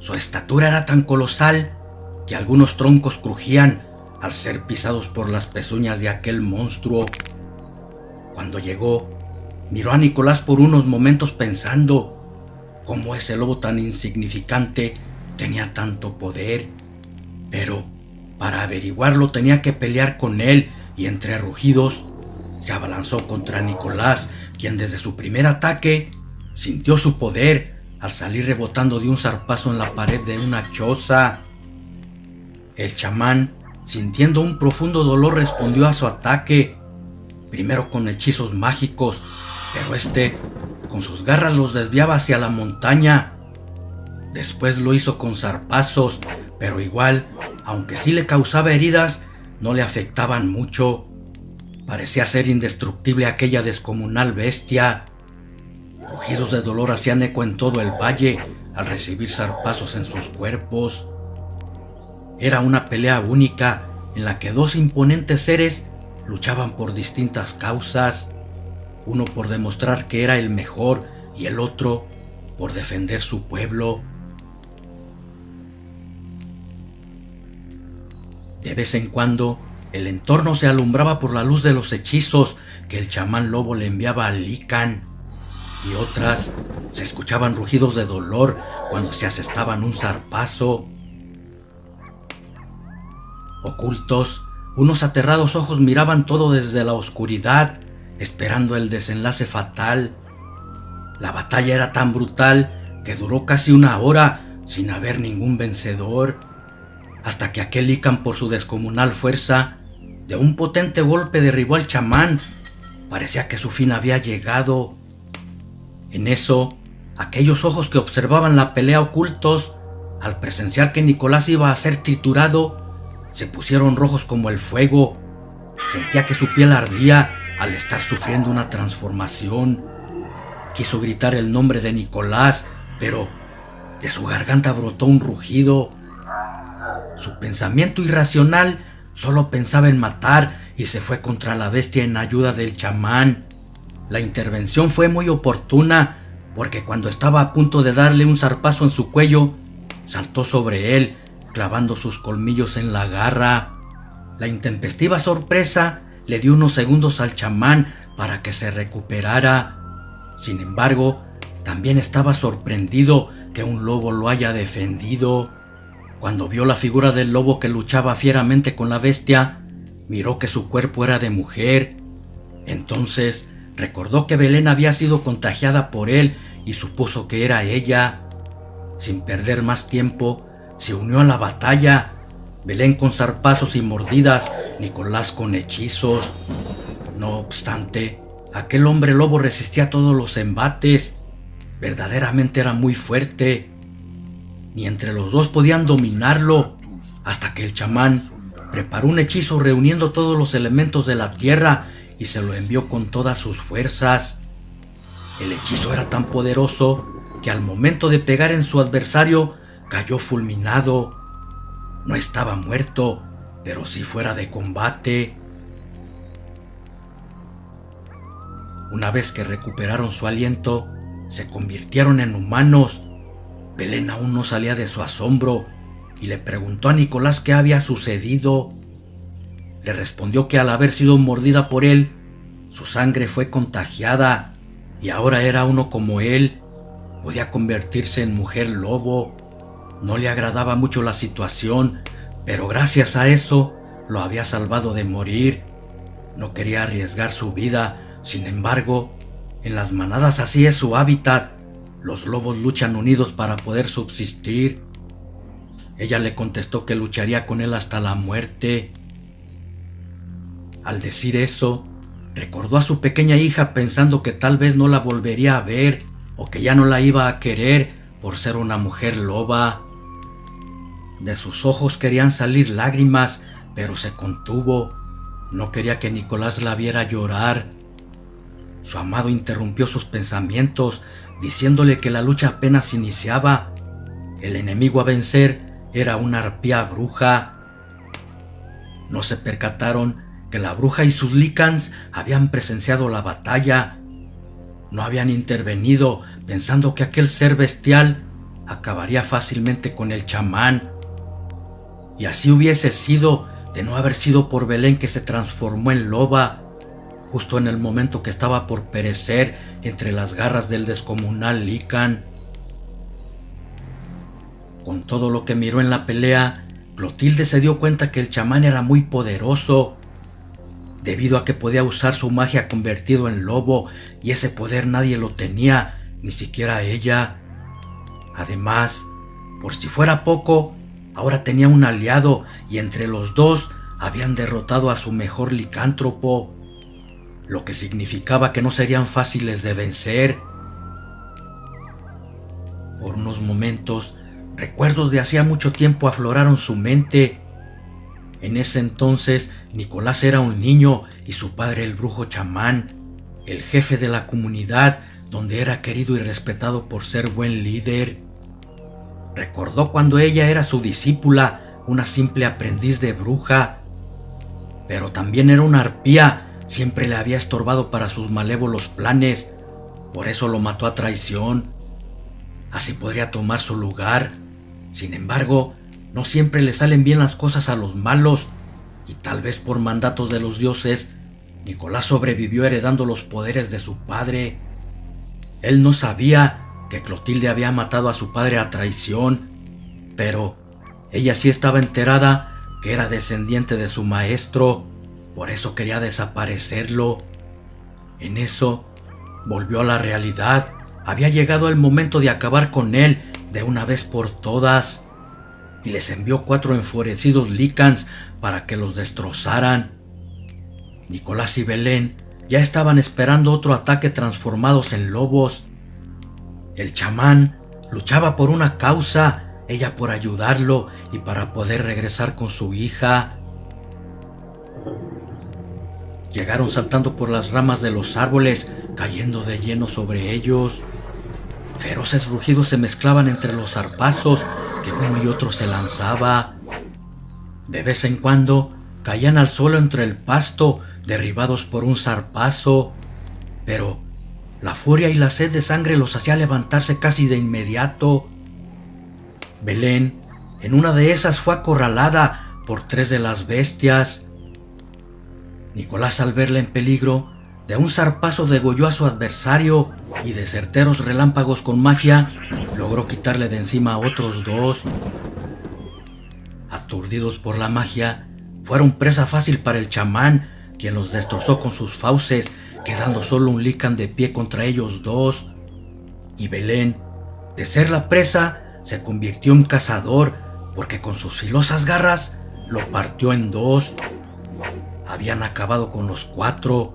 Speaker 1: Su estatura era tan colosal que algunos troncos crujían al ser pisados por las pezuñas de aquel monstruo. Cuando llegó, miró a Nicolás por unos momentos pensando cómo ese lobo tan insignificante tenía tanto poder. Pero para averiguarlo tenía que pelear con él y entre rugidos se abalanzó contra Nicolás, quien desde su primer ataque sintió su poder al salir rebotando de un zarpazo en la pared de una choza. El chamán, sintiendo un profundo dolor, respondió a su ataque, primero con hechizos mágicos, pero con sus garras los desviaba hacia la montaña. Después lo hizo con zarpazos, pero igual, aunque sí le causaba heridas, no le afectaban mucho. Parecía ser indestructible aquella descomunal bestia. Rugidos de dolor hacían eco en todo el valle al recibir zarpazos en sus cuerpos. Era una pelea única en la que dos imponentes seres luchaban por distintas causas, uno por demostrar que era el mejor y el otro por defender su pueblo. De vez en cuando, el entorno se alumbraba por la luz de los hechizos que el chamán lobo le enviaba al Lycan. y otras se escuchaban rugidos de dolor cuando se asestaban un zarpazo. Ocultos, unos aterrados ojos miraban todo desde la oscuridad, esperando el desenlace fatal. La batalla era tan brutal que duró casi una hora sin haber ningún vencedor, hasta que aquel Licán, por su descomunal fuerza, de un potente golpe derribó al chamán. Parecía que su fin había llegado. En eso, aquellos ojos que observaban la pelea ocultos, al presenciar que Nicolás iba a ser triturado, se pusieron rojos como el fuego. Sentía que su piel ardía al estar sufriendo una transformación. Quiso gritar el nombre de Nicolás, pero de su garganta brotó un rugido. Su pensamiento irracional solo pensaba en matar y se fue contra la bestia en ayuda del chamán. La intervención fue muy oportuna, porque cuando estaba a punto de darle un zarpazo en su cuello, saltó sobre él, clavando sus colmillos en la garra. La intempestiva sorpresa le dio unos segundos al chamán para que se recuperara. Sin embargo, también estaba sorprendido que un lobo lo haya defendido. Cuando vio la figura del lobo que luchaba fieramente con la bestia, miró que su cuerpo era de mujer. Entonces recordó que Belén había sido contagiada por él y supuso que era ella. Sin perder más tiempo, se unió a la batalla. Belén con zarpazos y mordidas, Nicolás con hechizos. No obstante, aquel hombre lobo resistía todos los embates. Verdaderamente era muy fuerte. Ni entre los dos podían dominarlo, hasta que el chamán preparó un hechizo reuniendo todos los elementos de la tierra y se lo envió con todas sus fuerzas. El hechizo era tan poderoso que al momento de pegar en su adversario cayó fulminado. No estaba muerto, pero sí fuera de combate. Una vez que recuperaron su aliento, se convirtieron en humanos. Belén aún no salía de su asombro y le preguntó a Nicolás qué había sucedido. Le respondió que al haber sido mordida por él, su sangre fue contagiada y ahora era uno como él. Podía convertirse en mujer lobo. No le agradaba mucho la situación, pero gracias a eso lo había salvado de morir. No quería arriesgar su vida. Sin embargo, en las manadas así es su hábitat. Los lobos luchan unidos para poder subsistir. Ella le contestó que lucharía con él hasta la muerte. Al decir eso, recordó a su pequeña hija pensando que tal vez no la volvería a ver o que ya no la iba a querer por ser una mujer loba. De sus ojos querían salir lágrimas, pero se contuvo. No quería que Nicolás la viera llorar. Su amado interrumpió sus pensamientos, diciéndole que la lucha apenas iniciaba. El enemigo a vencer era una arpía bruja. No se percataron que la bruja y sus Licáns habían presenciado la batalla. No habían intervenido, pensando que aquel ser bestial acabaría fácilmente con el chamán. Y así hubiese sido de no haber sido por Belén, que se transformó en loba, justo en el momento que estaba por perecer entre las garras del descomunal Licán. Con todo lo que miró en la pelea, Clotilde se dio cuenta que el chamán era muy poderoso, debido a que podía usar su magia convertido en lobo, y ese poder nadie lo tenía, ni siquiera ella. Además, por si fuera poco, ahora tenía un aliado, y entre los dos habían derrotado a su mejor licántropo, lo que significaba que no serían fáciles de vencer. Por unos momentos, recuerdos de hacía mucho tiempo afloraron su mente. En ese entonces, Nicolás era un niño y su padre el brujo chamán, el jefe de la comunidad, donde era querido y respetado por ser buen líder. Recordó cuando ella era su discípula, una simple aprendiz de bruja, pero también era una arpía. Siempre le había estorbado para sus malévolos planes, por eso lo mató a traición. Así podría tomar su lugar. Sin embargo, no siempre le salen bien las cosas a los malos, y tal vez por mandatos de los dioses, Nicolás sobrevivió heredando los poderes de su padre. Él no sabía que Clotilde había matado a su padre a traición, pero ella sí estaba enterada que era descendiente de su maestro, por eso quería desaparecerlo. En eso volvió a la realidad. Había llegado el momento de acabar con él de una vez por todas, y les envió 4 enfurecidos Lycans para que los destrozaran. Nicolás y Belén ya estaban esperando otro ataque transformados en lobos. El chamán luchaba por una causa, ella por ayudarlo y para poder regresar con su hija. Llegaron saltando por las ramas de los árboles, cayendo de lleno sobre ellos. Feroces rugidos se mezclaban entre los zarpazos que uno y otro se lanzaba. De vez en cuando caían al suelo entre el pasto, derribados por un zarpazo, pero la furia y la sed de sangre los hacía levantarse casi de inmediato. Belén, en una de esas, fue acorralada por 3 de las bestias. Nicolás, al verla en peligro, de un zarpazo degolló a su adversario y de certeros relámpagos con magia logró quitarle de encima a otros 2. Aturdidos por la magia, fueron presa fácil para el chamán, quien los destrozó con sus fauces, quedando solo un Lycan de pie contra ellos 2. Y Belén, de ser la presa, se convirtió en cazador, porque con sus filosas garras lo partió en 2. Habían acabado con los 4.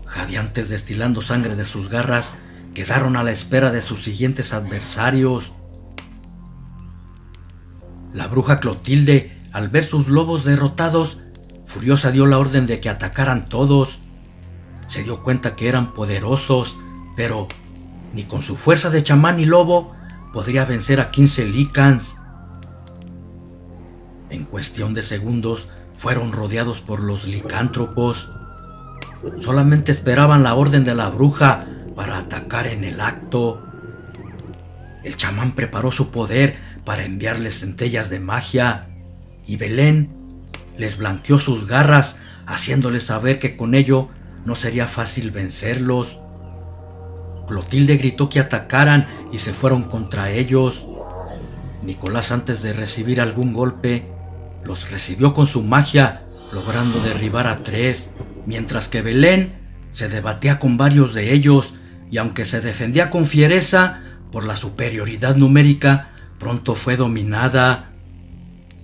Speaker 1: Jadeantes, destilando sangre de sus garras, quedaron a la espera de sus siguientes adversarios. La bruja Clotilde, al ver sus lobos derrotados, furiosa dio la orden de que atacaran todos. Se dio cuenta que eran poderosos, pero ni con su fuerza de chamán y lobo podría vencer a 15 Lycans. En cuestión de segundos fueron rodeados por los licántropos. Solamente esperaban la orden de la bruja para atacar en el acto. El chamán preparó su poder para enviarles centellas de magia, y Belén les blanqueó sus garras, haciéndoles saber que con ello no sería fácil vencerlos. Clotilde gritó que atacaran y se fueron contra ellos. Nicolás, antes de recibir algún golpe, los recibió con su magia, logrando derribar a 3, mientras que Belén se debatía con varios de ellos, y aunque se defendía con fiereza por la superioridad numérica, pronto fue dominada.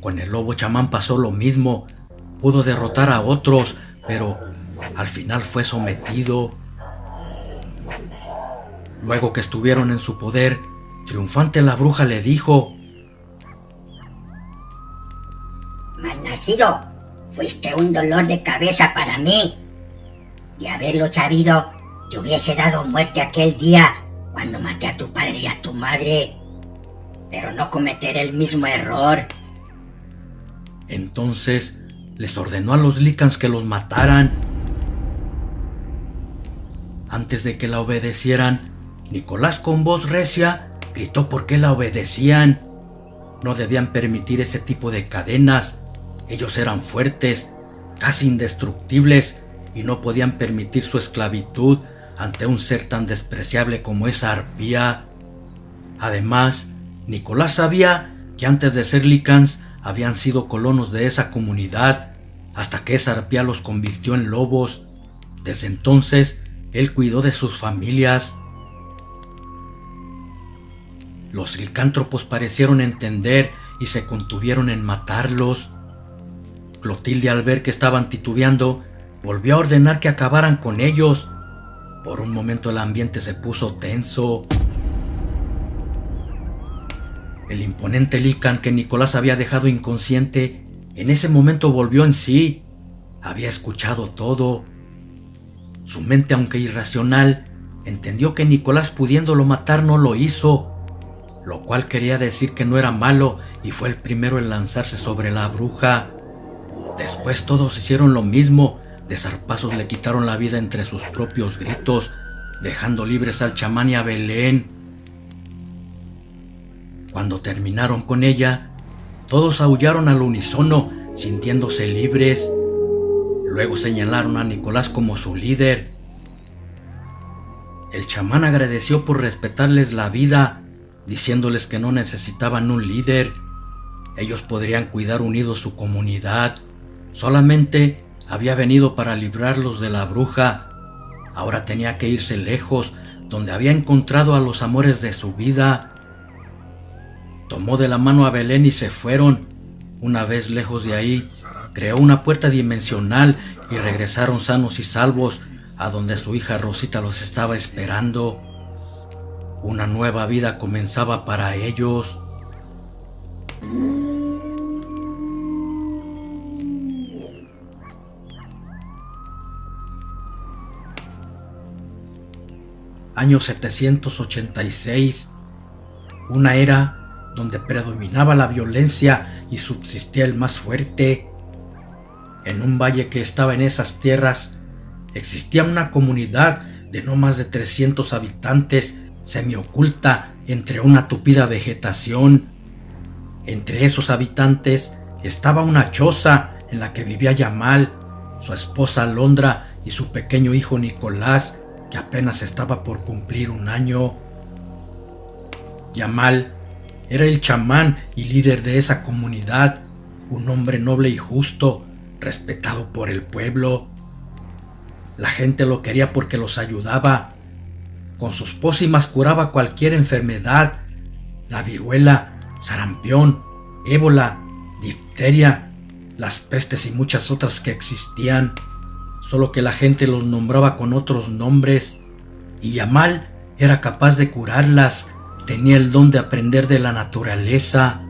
Speaker 1: Con el lobo chamán pasó lo mismo. Pudo derrotar a otros, pero al final fue sometido. Luego que estuvieron en su poder, triunfante, la bruja le dijo:
Speaker 2: Malnacido, fuiste un dolor de cabeza para mí. De haberlo sabido, te hubiese dado muerte aquel día cuando maté a tu padre y a tu madre, pero no cometeré el mismo error.
Speaker 1: Entonces les ordenó a los Lycans que los mataran. Antes de que la obedecieran, Nicolás, con voz recia, gritó por qué la obedecían. No debían permitir ese tipo de cadenas. Ellos eran fuertes, casi indestructibles, y no podían permitir su esclavitud ante un ser tan despreciable como esa arpía. Además, Nicolás sabía que antes de ser Lycans habían sido colonos de esa comunidad, hasta que esa arpía los convirtió en lobos. Desde entonces, él cuidó de sus familias. Los licántropos parecieron entender y se contuvieron en matarlos. Clotilde, al ver que estaban titubeando, volvió a ordenar que acabaran con ellos. Por un momento el ambiente se puso tenso. El imponente Lycan que Nicolás había dejado inconsciente, en ese momento volvió en sí. Había escuchado todo. Su mente, aunque irracional, entendió que Nicolás, pudiéndolo matar, no lo hizo, lo cual quería decir que no era malo y fue el primero en lanzarse sobre la bruja. Después todos hicieron lo mismo. De zarpazos le quitaron la vida entre sus propios gritos, dejando libres al chamán y a Belén. Cuando terminaron con ella, todos aullaron al unísono, sintiéndose libres. Luego señalaron a Nicolás como su líder. El chamán agradeció por respetarles la vida, diciéndoles que no necesitaban un líder. Ellos podrían cuidar unidos su comunidad. Solamente había venido para librarlos de la bruja. Ahora tenía que irse lejos, donde había encontrado a los amores de su vida. Tomó de la mano a Belén y se fueron. Una vez lejos de ahí, creó una puerta dimensional y regresaron sanos y salvos a donde su hija Rosita los estaba esperando. Una nueva vida comenzaba para ellos. Año 786, una era donde predominaba la violencia y subsistía el más fuerte. En un valle que estaba en esas tierras, existía una comunidad de no más de 300 habitantes, semioculta entre una tupida vegetación. Entre esos habitantes estaba una choza en la que vivía Yamal, su esposa Alondra y su pequeño hijo Nicolás, que apenas estaba por cumplir 1 año. Yamal era el chamán y líder de esa comunidad, un hombre noble y justo, respetado por el pueblo. La gente lo quería porque los ayudaba. Con sus pócimas curaba cualquier enfermedad: la viruela, sarampión, ébola, difteria, las pestes y muchas otras que existían, solo que la gente los nombraba con otros nombres, y Yamal era capaz de curarlas. Tenía el don de aprender de la naturaleza.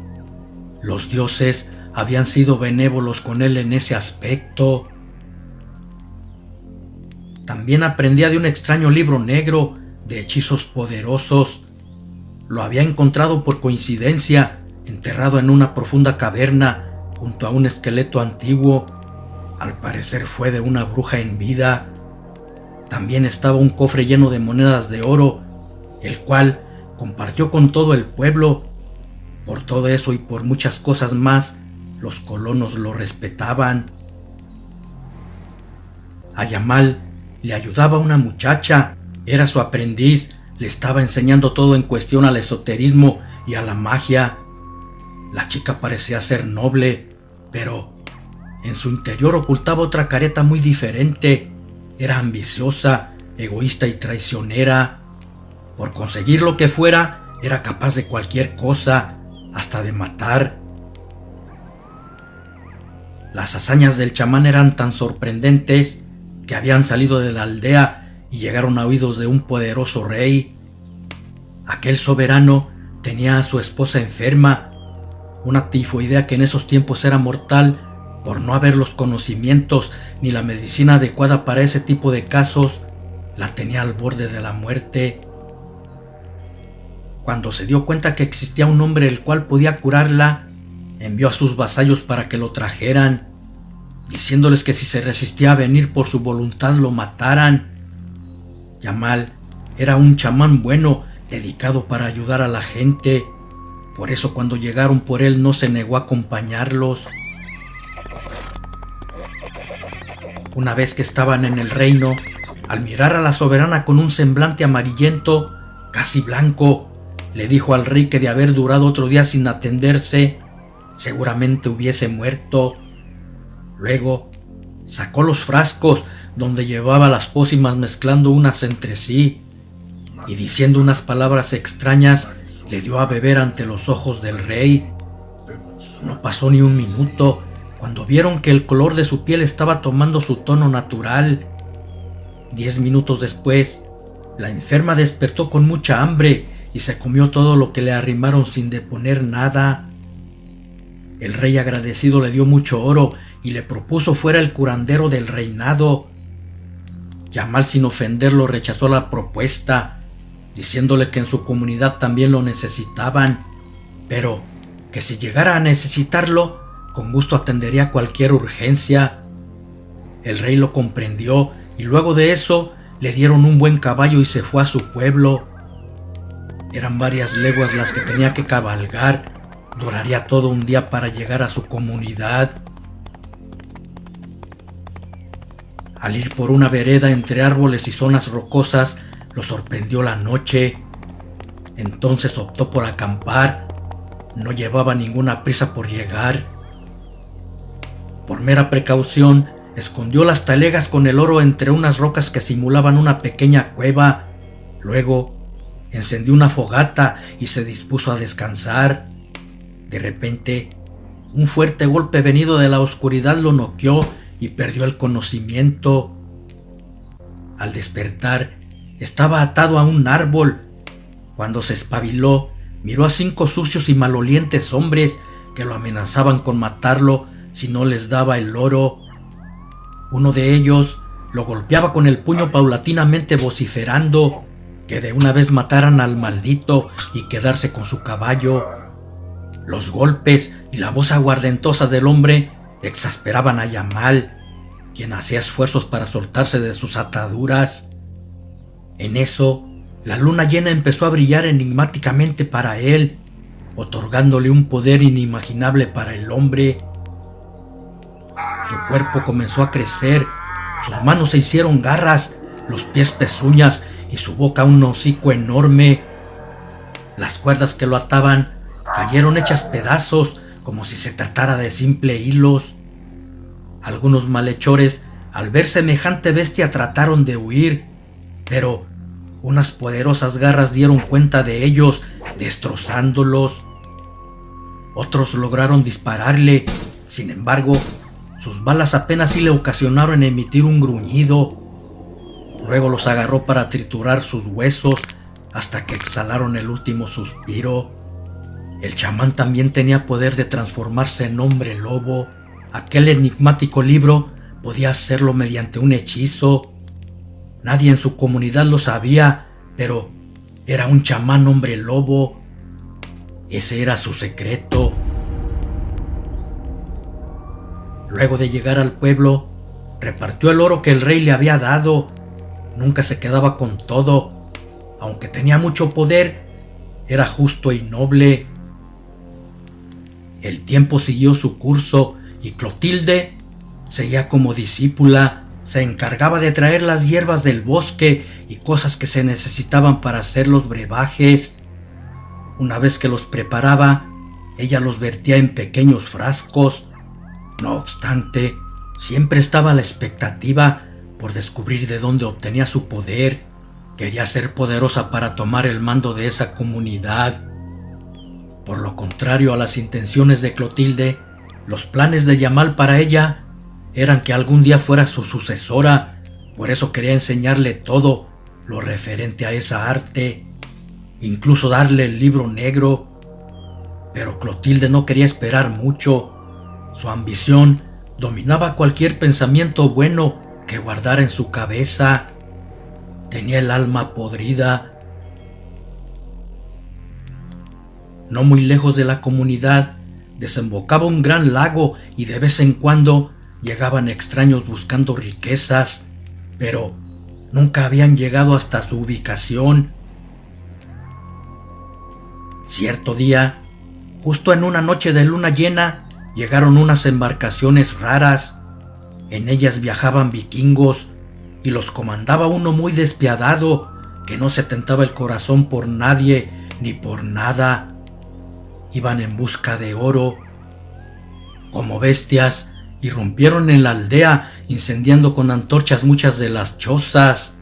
Speaker 1: Los dioses habían sido benévolos con él en ese aspecto. También aprendía de un extraño libro negro de hechizos poderosos. Lo había encontrado por coincidencia, enterrado en una profunda caverna junto a un esqueleto antiguo. Al parecer fue de una bruja en vida. También estaba un cofre lleno de monedas de oro, el cual compartió con todo el pueblo. Por todo eso y por muchas cosas más, los colonos lo respetaban. A Yamal le ayudaba una muchacha, era su aprendiz, le estaba enseñando todo en cuestión al esoterismo y a la magia. La chica parecía ser noble, pero en su interior ocultaba otra careta muy diferente. Era ambiciosa, egoísta y traicionera. Por conseguir lo que fuera, era capaz de cualquier cosa, hasta de matar. Las hazañas del chamán eran tan sorprendentes que habían salido de la aldea y llegaron a oídos de un poderoso rey. Aquel soberano tenía a su esposa enferma, una tifoidea que en esos tiempos era mortal por no haber los conocimientos ni la medicina adecuada para ese tipo de casos. La tenía al borde de la muerte. Cuando se dio cuenta que existía un hombre el cual podía curarla, envió a sus vasallos para que lo trajeran, diciéndoles que si se resistía a venir por su voluntad lo mataran. Yamal era un chamán bueno, dedicado para ayudar a la gente. Por eso cuando llegaron por él no se negó a acompañarlos. Una vez que estaban en el reino, al mirar a la soberana con un semblante amarillento, casi blanco, le dijo al rey que de haber durado otro día sin atenderse, seguramente hubiese muerto. Luego sacó los frascos donde llevaba las pócimas, mezclando unas entre sí, y diciendo unas palabras extrañas le dio a beber ante los ojos del rey. No pasó ni un minuto cuando vieron que el color de su piel estaba tomando su tono natural. 10 minutos después, la enferma despertó con mucha hambre y se comió todo lo que le arrimaron sin deponer nada. El rey agradecido le dio mucho oro y le propuso fuera el curandero del reinado. Yamal, sin ofenderlo, rechazó la propuesta, diciéndole que en su comunidad también lo necesitaban, pero que si llegara a necesitarlo, con gusto atendería cualquier urgencia. El rey lo comprendió y luego de eso le dieron un buen caballo y se fue a su pueblo. Eran varias leguas las que tenía que cabalgar. Duraría todo un día para llegar a su comunidad. Al ir por una vereda entre árboles y zonas rocosas, lo sorprendió la noche. Entonces optó por acampar. No llevaba ninguna prisa por llegar. Por mera precaución, escondió las talegas con el oro entre unas rocas que simulaban una pequeña cueva. Luego, encendió una fogata y se dispuso a descansar. De repente, un fuerte golpe venido de la oscuridad lo noqueó y perdió el conocimiento. Al despertar, estaba atado a un árbol. Cuando se espabiló, miró a 5 sucios y malolientes hombres que lo amenazaban con matarlo si no les daba el oro. Uno de ellos lo golpeaba con el puño paulatinamente, vociferando que de una vez mataran al maldito y quedarse con su caballo. Los golpes y la voz aguardentosa del hombre exasperaban a Yamal, quien hacía esfuerzos para soltarse de sus ataduras. En eso, la luna llena empezó a brillar enigmáticamente para él, otorgándole un poder inimaginable para el hombre. Su cuerpo comenzó a crecer, sus manos se hicieron garras, los pies pezuñas y su boca un hocico enorme. Las cuerdas que lo ataban cayeron hechas pedazos, como si se tratara de simples hilos. Algunos malhechores, al ver semejante bestia, trataron de huir, pero unas poderosas garras dieron cuenta de ellos, destrozándolos. Otros lograron dispararle, sin embargo, sus balas apenas sí le ocasionaron emitir un gruñido. Luego los agarró para triturar sus huesos hasta que exhalaron el último suspiro. El chamán también tenía poder de transformarse en hombre lobo. Aquel enigmático libro podía hacerlo mediante un hechizo. Nadie en su comunidad lo sabía, pero era un chamán hombre lobo. Ese era su secreto. Luego de llegar al pueblo, repartió el oro que el rey le había dado. Nunca se quedaba con todo. Aunque tenía mucho poder, era justo y noble. El tiempo siguió su curso y Clotilde seguía como discípula. Se encargaba de traer las hierbas del bosque y cosas que se necesitaban para hacer los brebajes. Una vez que los preparaba, ella los vertía en pequeños frascos. No obstante, siempre estaba a la expectativa por descubrir de dónde obtenía su poder. Quería ser poderosa para tomar el mando de esa comunidad. Por lo contrario a las intenciones de Clotilde, los planes de Yamal para ella eran que algún día fuera su sucesora. Por eso quería enseñarle todo lo referente a esa arte, incluso darle el libro negro. Pero Clotilde no quería esperar mucho. Su ambición dominaba cualquier pensamiento bueno que guardara en su cabeza. Tenía el alma podrida. No muy lejos de la comunidad desembocaba un gran lago y de vez en cuando llegaban extraños buscando riquezas, pero nunca habían llegado hasta su ubicación. Cierto día, justo en una noche de luna llena, llegaron unas embarcaciones raras. En ellas viajaban vikingos y los comandaba uno muy despiadado que no se tentaba el corazón por nadie ni por nada. Iban en busca de oro. Como bestias, irrumpieron en la aldea, incendiando con antorchas muchas de las chozas.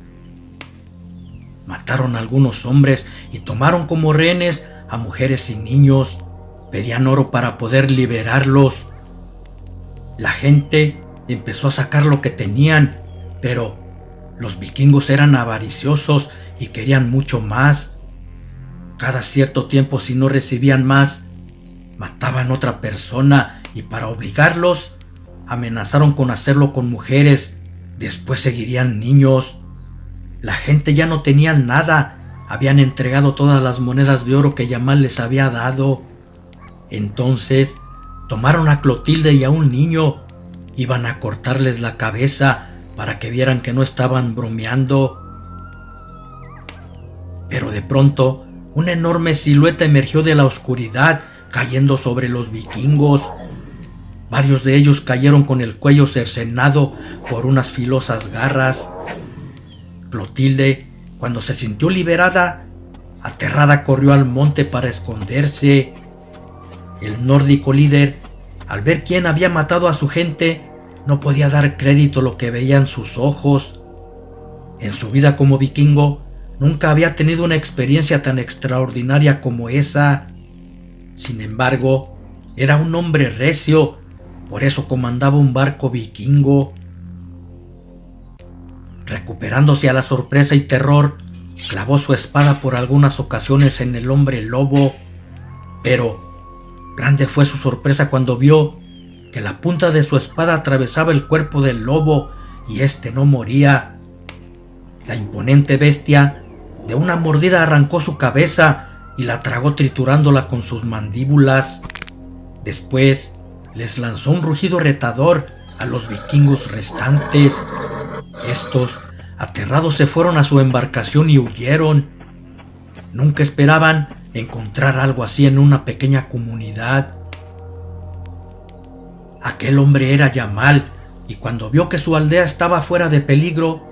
Speaker 1: Mataron a algunos hombres y tomaron como rehenes a mujeres y niños. Pedían oro para poder liberarlos. La gente empezó a sacar lo que tenían, pero los vikingos eran avariciosos y querían mucho más. Cada cierto tiempo, si no recibían más, mataban a otra persona y para obligarlos, amenazaron con hacerlo con mujeres. Después seguirían niños. La gente ya no tenía nada. Habían entregado todas las monedas de oro que Yamal les había dado. Entonces tomaron a Clotilde y a un niño. Iban a cortarles la cabeza para que vieran que no estaban bromeando. Pero de pronto, una enorme silueta emergió de la oscuridad, cayendo sobre los vikingos. Varios de ellos cayeron con el cuello cercenado por unas filosas garras. Clotilde Cuando se sintió liberada, aterrada corrió al monte para esconderse. El nórdico líder, al ver quién había matado a su gente, no podía dar crédito a lo que veía en sus ojos. En su vida como vikingo, nunca había tenido una experiencia tan extraordinaria como esa. Sin embargo, era un hombre recio, por eso comandaba un barco vikingo. Recuperándose a la sorpresa y terror, clavó su espada por algunas ocasiones en el hombre lobo, pero grande fue su sorpresa cuando vio que la punta de su espada atravesaba el cuerpo del lobo y éste no moría. La imponente bestia de una mordida arrancó su cabeza y la tragó triturándola con sus mandíbulas. Después les lanzó un rugido retador a los vikingos restantes. Estos, aterrados, se fueron a su embarcación y huyeron. Nunca esperaban encontrar algo así en una pequeña comunidad. Aquel hombre era Yamal, y cuando vio que su aldea estaba fuera de peligro,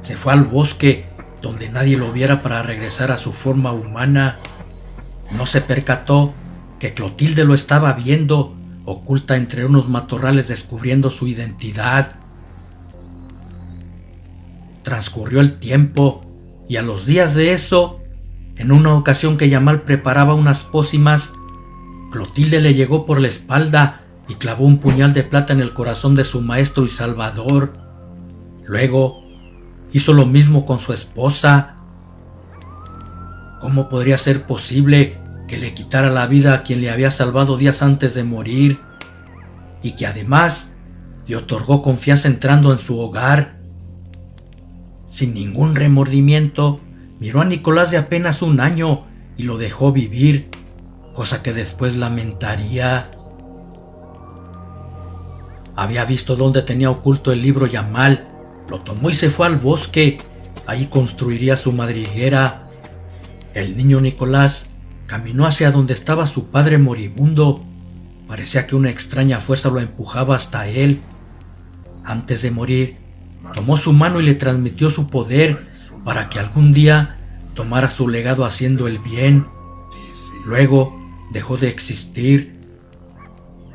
Speaker 1: se fue al bosque donde nadie lo viera para regresar a su forma humana. No se percató que Clotilde lo estaba viendo, oculta entre unos matorrales, descubriendo su identidad. Transcurrió el tiempo, y a los días de eso, en una ocasión que Yamal preparaba unas pócimas, Clotilde le llegó por la espalda y clavó un puñal de plata en el corazón de su maestro y salvador. Luego hizo lo mismo con su esposa. ¿Cómo podría ser posible que le quitara la vida a quien le había salvado días antes de morir, y que además le otorgó confianza entrando en su hogar? Sin ningún remordimiento, miró a Nicolás de apenas 1 año y lo dejó vivir, cosa que después lamentaría. Había visto dónde tenía oculto el libro Yamal, lo tomó y se fue al bosque. Ahí construiría su madriguera. El niño Nicolás caminó hacia donde estaba su padre moribundo. Parecía que una extraña fuerza lo empujaba hasta él. Antes de morir, tomó su mano y le transmitió su poder para que algún día tomara su legado haciendo el bien. Luego dejó de existir.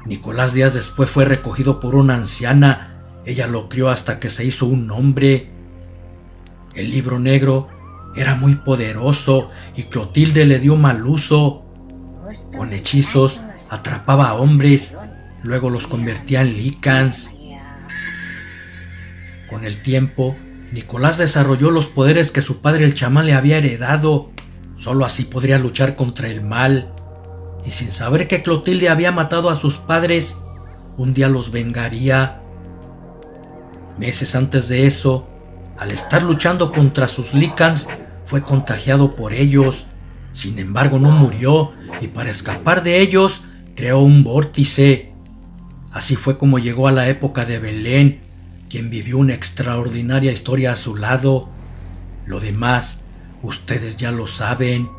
Speaker 1: Nicolás días después fue recogido por una anciana. Ella lo crió hasta que se hizo un hombre. El libro negro era muy poderoso y Clotilde le dio mal uso. Con hechizos atrapaba a hombres, luego los convertía en lícans. Con el tiempo, Nicolás desarrolló los poderes que su padre el chamán le había heredado. Solo así podría luchar contra el mal. Y sin saber que Clotilde había matado a sus padres, un día los vengaría. Meses antes de eso, al estar luchando contra sus lícans, fue contagiado por ellos. Sin embargo, no murió, y para escapar de ellos, creó un vórtice. Así fue como llegó a la época de Belén, quien vivió una extraordinaria historia a su lado. Lo demás, ustedes ya lo saben.